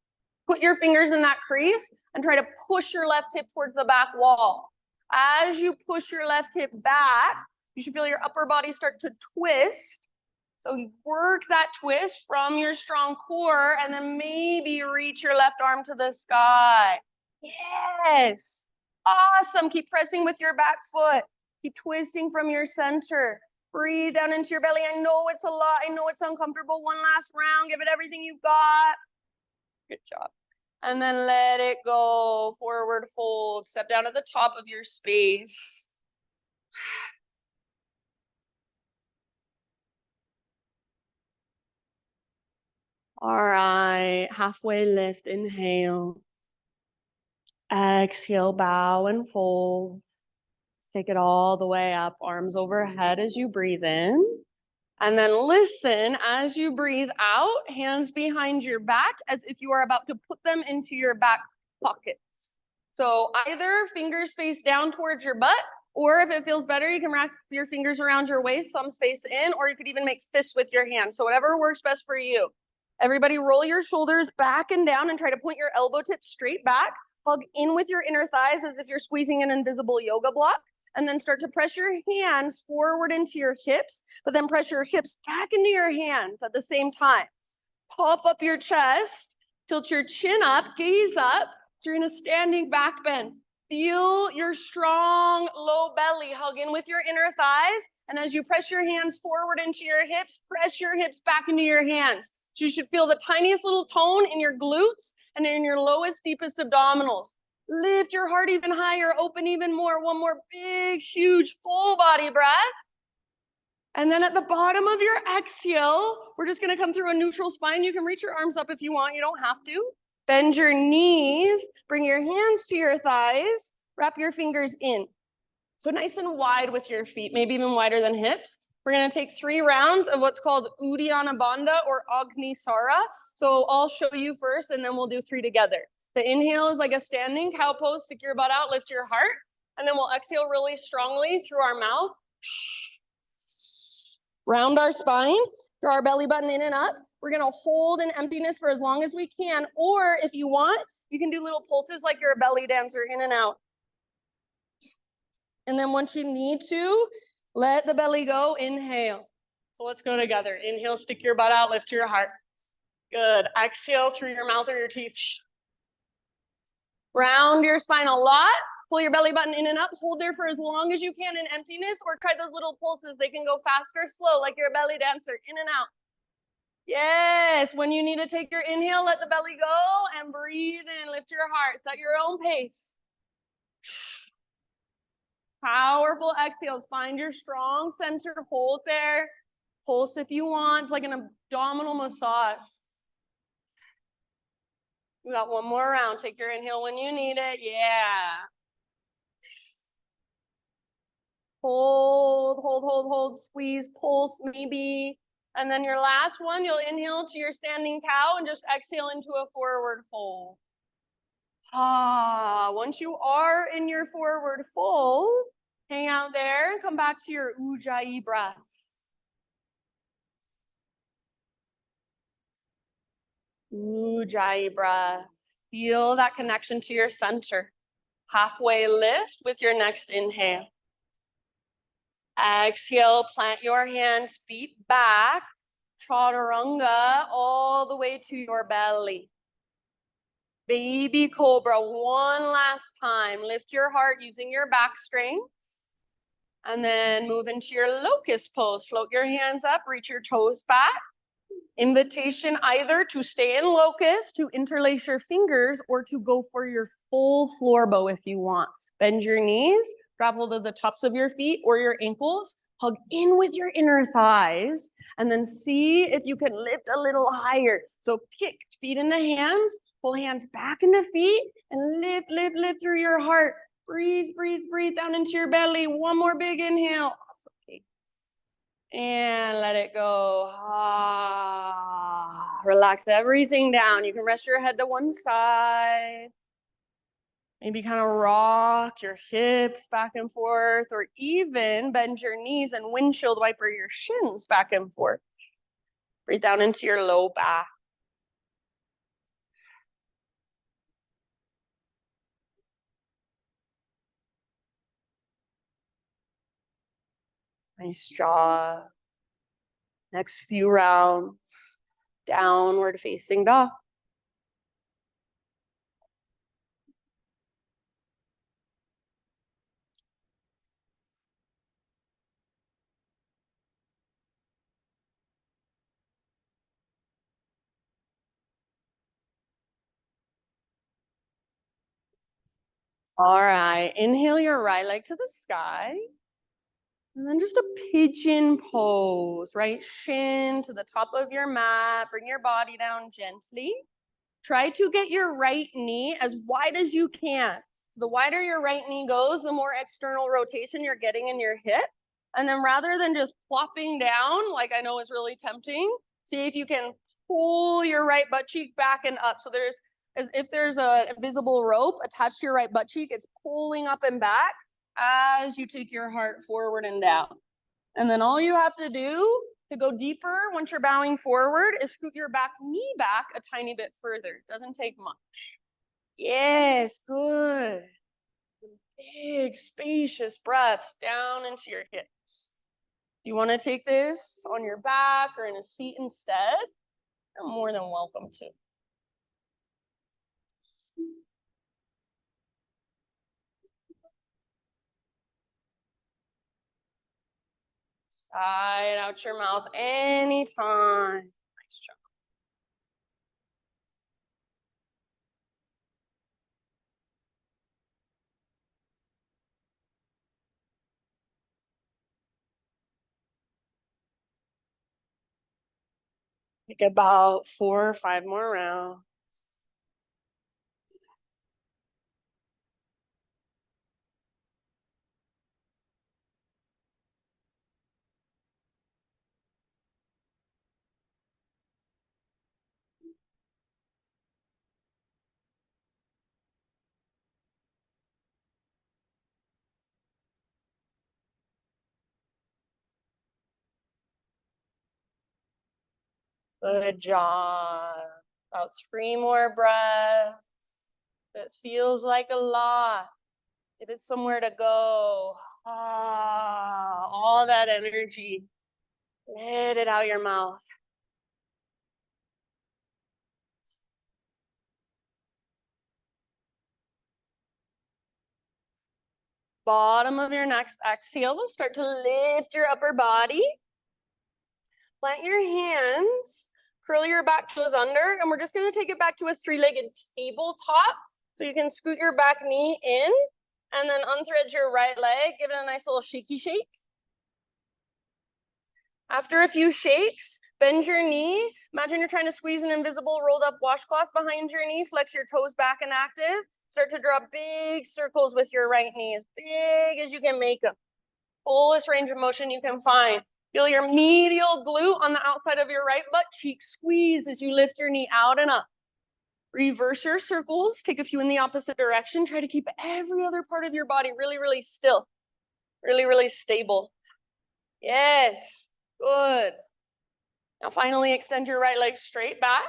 put your fingers in that crease and try to push your left hip towards the back wall. As you push your left hip back, you should feel your upper body start to twist. So you work that twist from your strong core and then maybe reach your left arm to the sky. Yes. Awesome. Keep pressing with your back foot. Keep twisting from your center. Breathe down into your belly. I know it's a lot. I know it's uncomfortable. One last round. Give it everything you've got. Good job. And then let it go. Forward fold. Step down to the top of your space. All right. Halfway lift. Inhale. Exhale. Bow and fold. Let's take it all the way up. Arms overhead as you breathe in. And then listen as you breathe out, hands behind your back as if you are about to put them into your back pockets. So either fingers face down towards your butt, or if it feels better, you can wrap your fingers around your waist, thumbs face in, or you could even make fists with your hands. So whatever works best for you. Everybody roll your shoulders back and down and try to point your elbow tips straight back. Hug in with your inner thighs as if you're squeezing an invisible yoga block. And then start to press your hands forward into your hips, but then press your hips back into your hands at the same time. Puff up your chest, tilt your chin up, gaze up. So you're in a standing back bend. Feel your strong low belly. Hug in with your inner thighs. And as you press your hands forward into your hips, press your hips back into your hands. So you should feel the tiniest little tone in your glutes and in your lowest, deepest abdominals. Lift your heart even higher, open even more. One more big, huge, full body breath. And then at the bottom of your exhale, we're just gonna come through a neutral spine. You can reach your arms up if you want, you don't have to. Bend your knees, bring your hands to your thighs, wrap your fingers in. So nice and wide with your feet, maybe even wider than hips. We're gonna take 3 rounds of what's called Uddiyana Bandha or Agnisara. So I'll show you first and then we'll do 3 together. The inhale is like a standing cow pose, stick your butt out, lift your heart. And then we'll exhale really strongly through our mouth. Round our spine, draw our belly button in and up. We're gonna hold in emptiness for as long as we can. Or if you want, you can do little pulses like you're a belly dancer in and out. And then once you need to, let the belly go, inhale. So let's go together. Inhale, stick your butt out, lift your heart. Good. Exhale through your mouth or your teeth. Round your spine a lot. Pull your belly button in and up. Hold there for as long as you can in emptiness, or try those little pulses. They can go fast or slow, like you're a belly dancer, in and out. Yes, when you need to take your inhale, let the belly go and breathe in. Lift your heart. It's at your own pace. Powerful exhales. Find your strong center. Hold there. Pulse if you want. It's like an abdominal massage. We got one more round. Take your inhale when you need it. Yeah. Hold, hold, hold, hold. Squeeze, pulse, maybe. And then your last one, you'll inhale to your standing cow and just exhale into a forward fold. Once you are in your forward fold, Hang out there and come back to your Ujjayi breath. Ujjayi breath. Feel that connection to your center. Halfway lift with your next inhale. Exhale, plant your hands, feet back, chaturanga, all the way to your belly. Baby cobra, one last time. Lift your heart using your back strength. And then move into your locust pose. Float your hands up, reach your toes back. Invitation either to stay in locust, to interlace your fingers, or to go for your full floor bow if you want. Bend your knees, grab hold of the tops of your feet or your ankles, hug in with your inner thighs, and then see if you can lift a little higher. So kick feet into hands, pull hands back into feet, and lift, lift, lift through your heart. Breathe, breathe, breathe down into your belly. One more big inhale. Awesome. Okay. And let it go. Relax everything down. You can rest your head to one side. Maybe kind of rock your hips back and forth, or even bend your knees and windshield wiper your shins back and forth. Breathe down into your low back. Nice job. Next few rounds, downward facing dog. All right, inhale your right leg to the sky. And then just a pigeon pose, right shin to the top of your mat. Bring your body down gently. Try to get your right knee as wide as you can. So the wider your right knee goes, the more external rotation you're getting in your hip. And then rather than just plopping down, like I know is really tempting, see if you can pull your right butt cheek back and up. So there's, as if there's a invisible rope attached to your right butt cheek, it's pulling up and back as you take your heart forward and down. And then all you have to do to go deeper once you're bowing forward is scoot your back knee back a tiny bit further. Doesn't take much. Yes, good. Big, spacious breaths down into your hips. If you want to take this on your back or in a seat instead, you're more than welcome to. Side out your mouth anytime. Nice job. Take about 4 or 5 more rounds. Good job. About 3 more breaths. It feels like a lot. If it's somewhere to go, all that energy, let it out your mouth. Bottom of your next exhale, we'll start to lift your upper body. Plant your hands, curl your back toes under, and we're just gonna take it back to a 3-legged tabletop. So you can scoot your back knee in, and then unthread your right leg, give it a nice little shaky shake. After a few shakes, bend your knee. Imagine you're trying to squeeze an invisible rolled up washcloth behind your knee. Flex your toes back and active. Start to draw big circles with your right knee, as big as you can make them. Fullest range of motion you can find. Feel your medial glute on the outside of your right butt cheek squeeze as you lift your knee out and up. Reverse your circles. Take a few in the opposite direction. Try to keep every other part of your body really, really still. Really, really stable. Yes, good. Now finally extend your right leg straight back.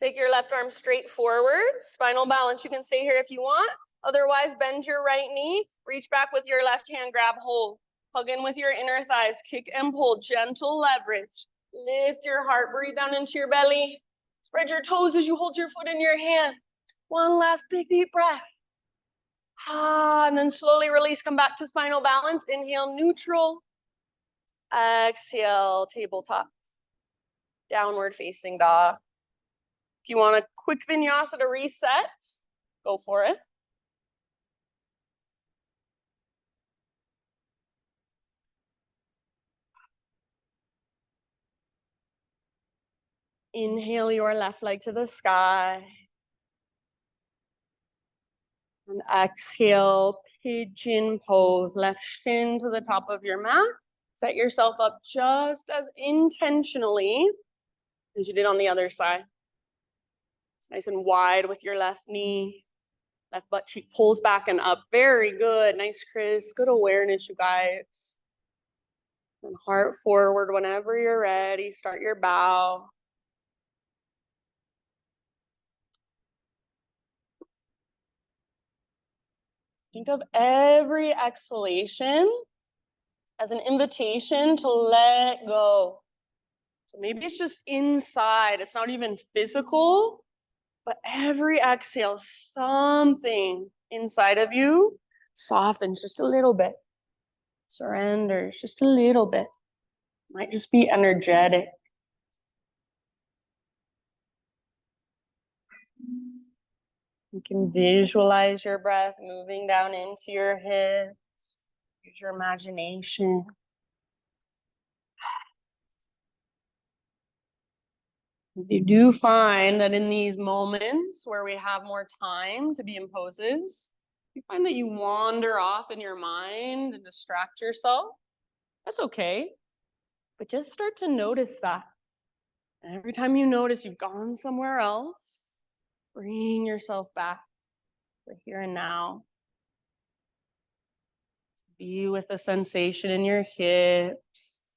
Take your left arm straight forward. Spinal balance, you can stay here if you want. Otherwise, bend your right knee. Reach back with your left hand, grab hold. Hug in with your inner thighs, kick and pull, gentle leverage. Lift your heart, breathe down into your belly. Spread your toes as you hold your foot in your hand. One last big deep breath. And then slowly release, come back to spinal balance. Inhale, neutral. Exhale, tabletop. Downward facing dog. If you want a quick vinyasa to reset, go for it. Inhale your left leg to the sky. And exhale, pigeon pose, left shin to the top of your mat. Set yourself up just as intentionally as you did on the other side. It's nice and wide with your left knee. Left butt cheek pulls back and up. Very good. Nice, Chris. Good awareness, you guys. And heart forward whenever you're ready. Start your bow. Think of every exhalation as an invitation to let go. So maybe it's just inside. It's not even physical, but every exhale, something inside of you softens just a little bit. Surrenders just a little bit. Might just be energetic. You can visualize your breath moving down into your hips. Use your imagination. If you do find that in these moments where we have more time to be in poses, you find that you wander off in your mind and distract yourself, that's okay. But just start to notice that. And every time you notice you've gone somewhere else, bring yourself back to here and now. Be with the sensation in your hips.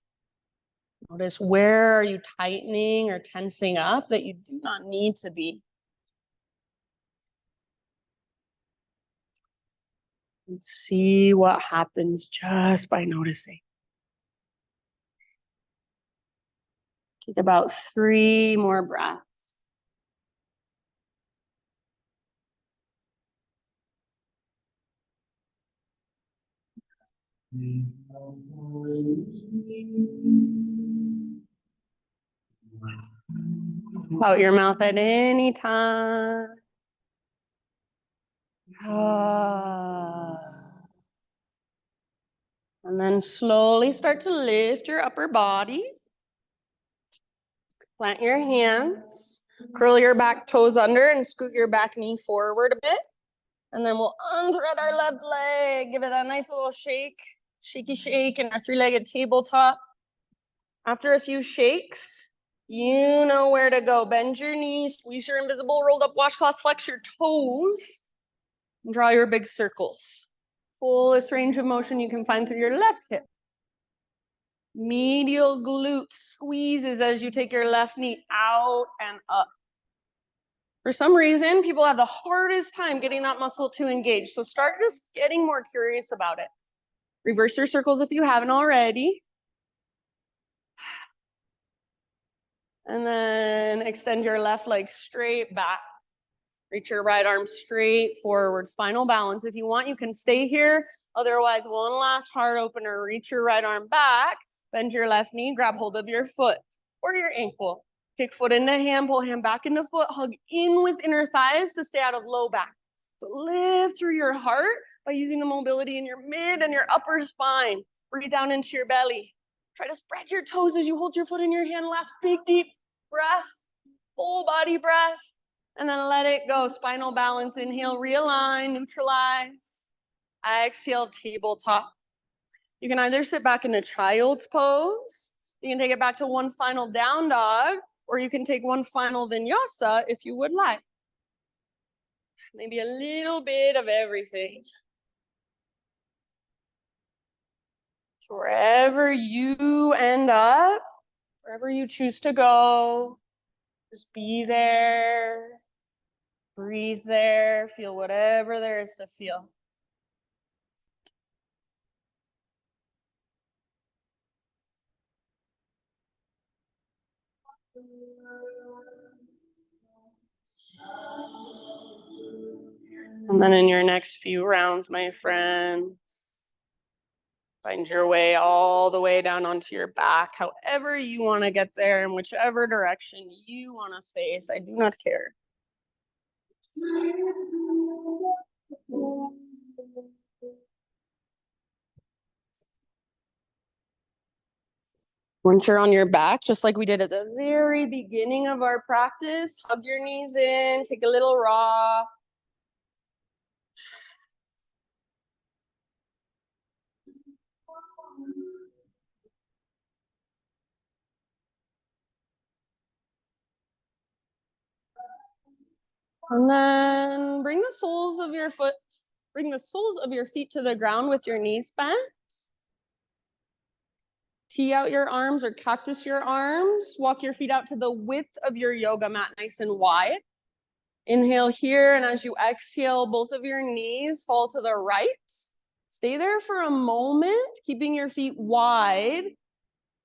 Notice where are you tightening or tensing up that you do not need to be. And see what happens just by noticing. Take about 3 more breaths. Out your mouth at any time. And then slowly start to lift your upper body. Plant your hands. Curl your back toes under and scoot your back knee forward a bit. And then we'll unthread our left leg. Give it a nice little shake. Shaky shake in our 3-legged tabletop. After a few shakes, you know where to go. Bend your knees, squeeze your invisible rolled up washcloth, flex your toes, and draw your big circles. Fullest range of motion you can find through your left hip. Medial glute squeezes as you take your left knee out and up. For some reason, people have the hardest time getting that muscle to engage. So start just getting more curious about it. Reverse your circles if you haven't already. And then extend your left leg straight back. Reach your right arm straight forward. Spinal balance. If you want, you can stay here. Otherwise, one last heart opener. Reach your right arm back. Bend your left knee. Grab hold of your foot or your ankle. Kick foot into hand. Pull hand back into foot. Hug in with inner thighs to stay out of low back. So lift through your heart by using the mobility in your mid and your upper spine. Breathe down into your belly. Try to spread your toes as you hold your foot in your hand. Last big, deep breath. Full body breath. And then let it go. Spinal balance. Inhale, realign, neutralize. Exhale, tabletop. You can either sit back in a child's pose. You can take it back to one final down dog, or you can take one final vinyasa if you would like. Maybe a little bit of everything. So wherever you end up, wherever you choose to go, just be there, breathe there, feel whatever there is to feel. And then in your next few rounds, my friends, find your way all the way down onto your back, however you want to get there, in whichever direction you want to face. I do not care. Once you're on your back, just like we did at the very beginning of our practice, hug your knees in, take a little rock. And then bring the soles of your feet to the ground with your knees bent. Tee out your arms or cactus your arms. Walk your feet out to the width of your yoga mat, nice and wide. Inhale here, and as you exhale, both of your knees fall to the right. Stay there for a moment, keeping your feet wide.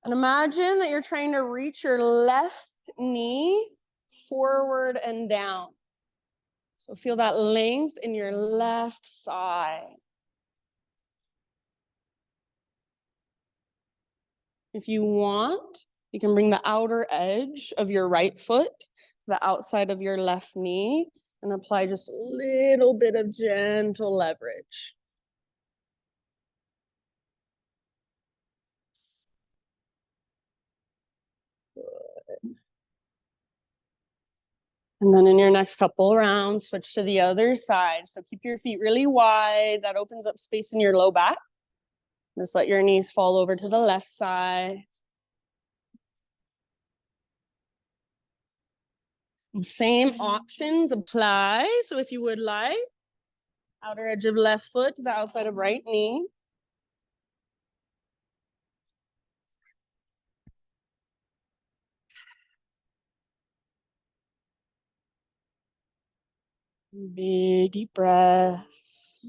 And imagine that you're trying to reach your left knee forward and down. So feel that length in your left side. If you want, you can bring the outer edge of your right foot to the outside of your left knee and apply just a little bit of gentle leverage. Good. And then in your next couple rounds, switch to the other side. So keep your feet really wide. That opens up space in your low back. Just let your knees fall over to the left side. Same options apply. So if you would like, outer edge of left foot to the outside of right knee. Big deep breaths.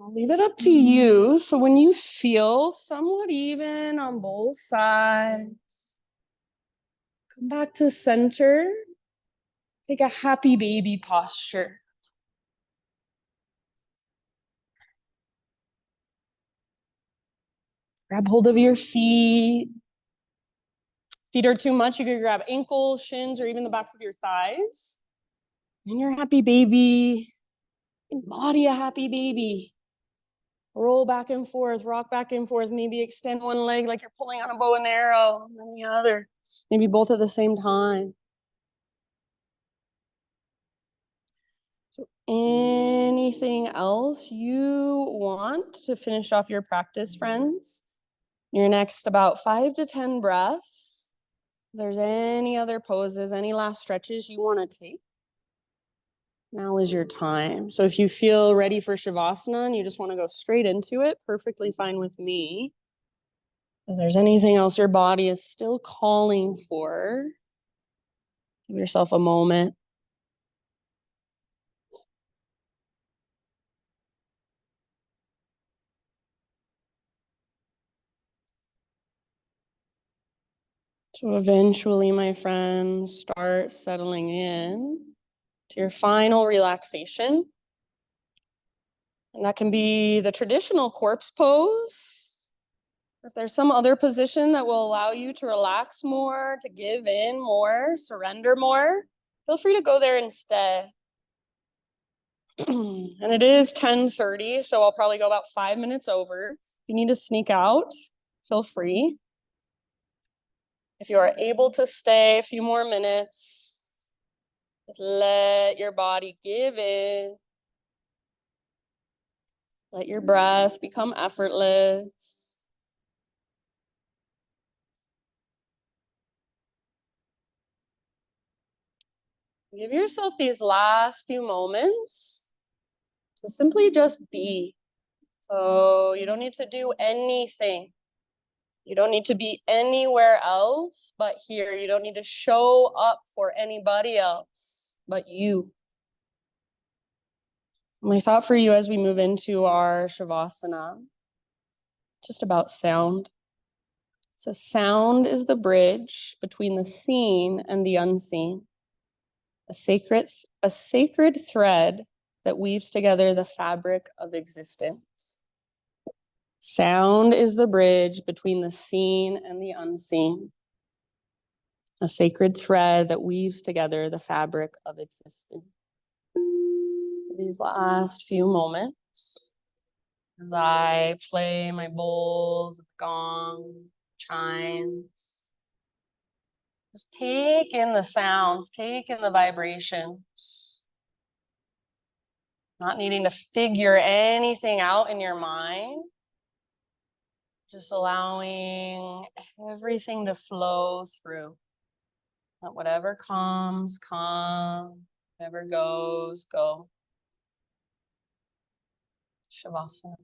I'll leave it up to you. So when you feel somewhat even on both sides, come back to center. Take a happy baby posture. Grab hold of your feet. Feet are too much, you could grab ankles, shins, or even the backs of your thighs. And your happy baby, embody a happy baby. Roll back and forth, rock back and forth, maybe extend one leg like you're pulling on a bow and arrow, and then the other, maybe both at the same time. So anything else you want to finish off your practice, friends? Your next about 5 to 10 breaths. If there's any other poses, any last stretches you want to take, now is your time. So if you feel ready for Shavasana and you just want to go straight into it, perfectly fine with me. If there's anything else your body is still calling for, give yourself a moment. So eventually, my friends, start settling in to your final relaxation. And that can be the traditional corpse pose. If there's some other position that will allow you to relax more, to give in more, surrender more, feel free to go there instead. And it is 10:30, so I'll probably go about 5 minutes over. If you need to sneak out, feel free. If you are able to stay a few more minutes, just let your body give in. Let your breath become effortless. Give yourself these last few moments to simply just be. So you don't need to do anything. You don't need to be anywhere else but here. You don't need to show up for anybody else but you. My thought for you as we move into our Shavasana, just about sound. So sound is the bridge between the seen and the unseen. A sacred thread that weaves together the fabric of existence. Sound is the bridge between the seen and the unseen. A sacred thread that weaves together the fabric of existence. So these last few moments, as I play my bowls, gong, chimes, just take in the sounds, take in the vibrations, not needing to figure anything out in your mind, just allowing everything to flow through. Let whatever comes, come, whatever goes, go. Shavasana.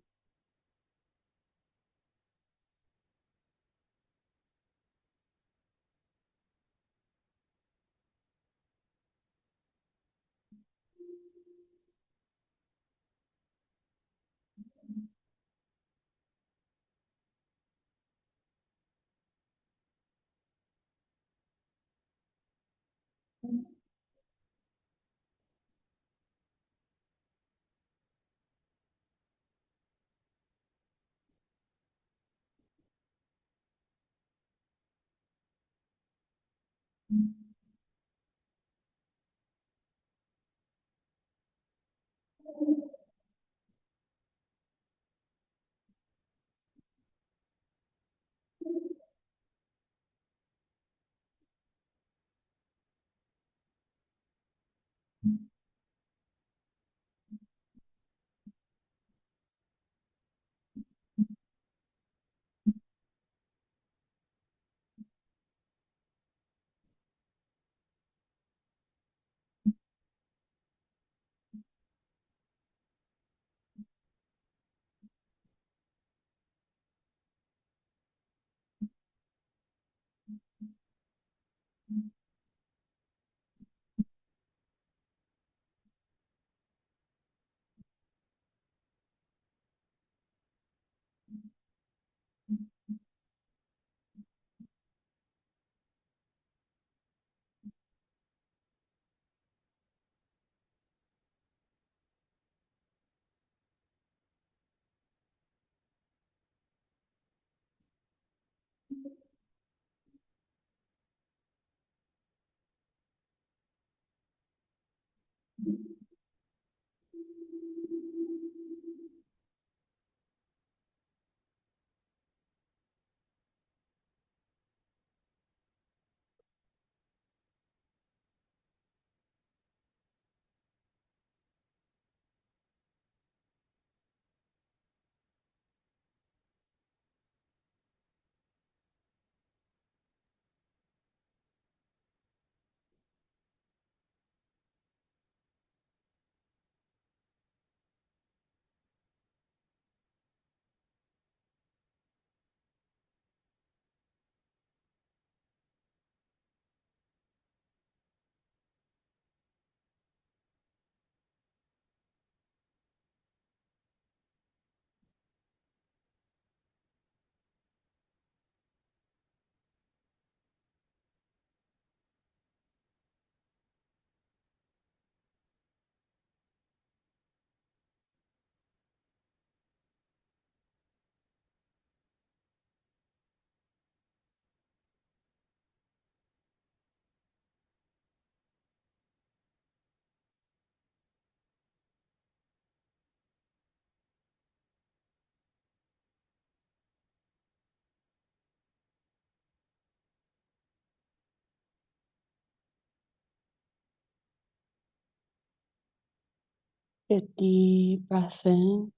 A deep breath in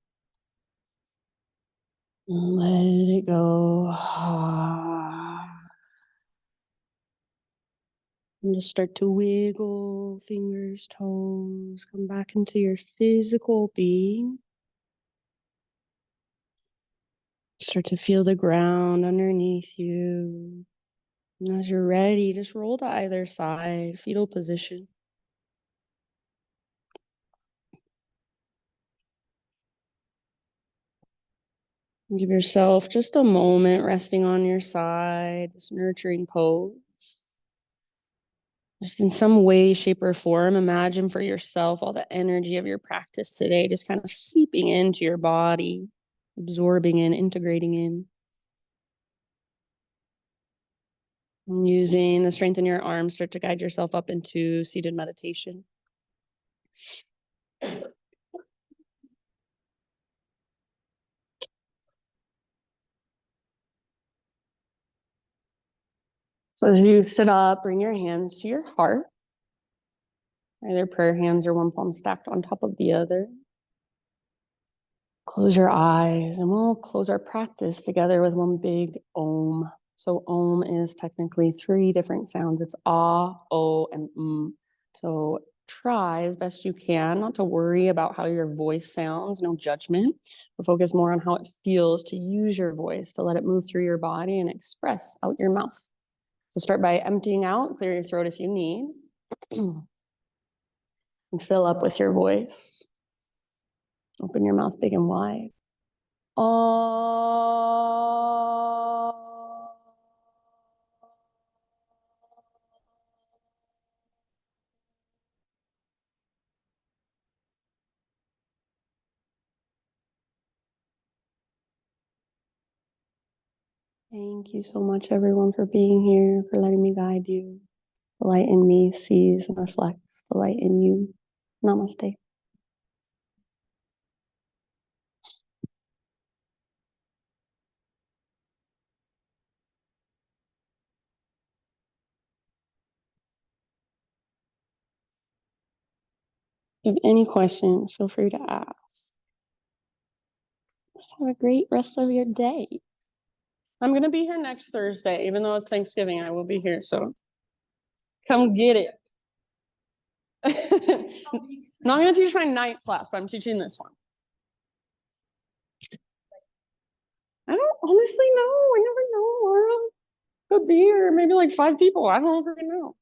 Let it go. And just start to wiggle fingers, toes, come back into your physical being. Start to feel the ground underneath you. And as you're ready, just roll to either side, fetal position. Give yourself just a moment resting on your side, this nurturing pose. Just in some way, shape, or form, imagine for yourself all the energy of your practice today, just kind of seeping into your body, absorbing in, integrating in. And using the strength in your arms, start to guide yourself up into seated meditation. So as you sit up, bring your hands to your heart. Either prayer hands or one palm stacked on top of the other. Close your eyes and we'll close our practice together with one big Om. So Om is technically 3 different sounds. It's Ah, O, and M. So try as best you can not to worry about how your voice sounds, no judgment, but focus more on how it feels to use your voice, to let it move through your body and express out your mouth. So start by emptying out, clear your throat if you need, and fill up with your voice. Open your mouth big and wide. Thank you so much, everyone, for being here, for letting me guide you. The light in me sees and reflects the light in you. Namaste. If you have any questions, feel free to ask. Let's have a great rest of your day. I'm going to be here next Thursday, even though it's Thanksgiving, I will be here. So come get it. No, I'm going to teach my night class, but I'm teaching this one. I don't honestly know. I never know, Laura. Could be, or maybe like 5 people. I don't even know.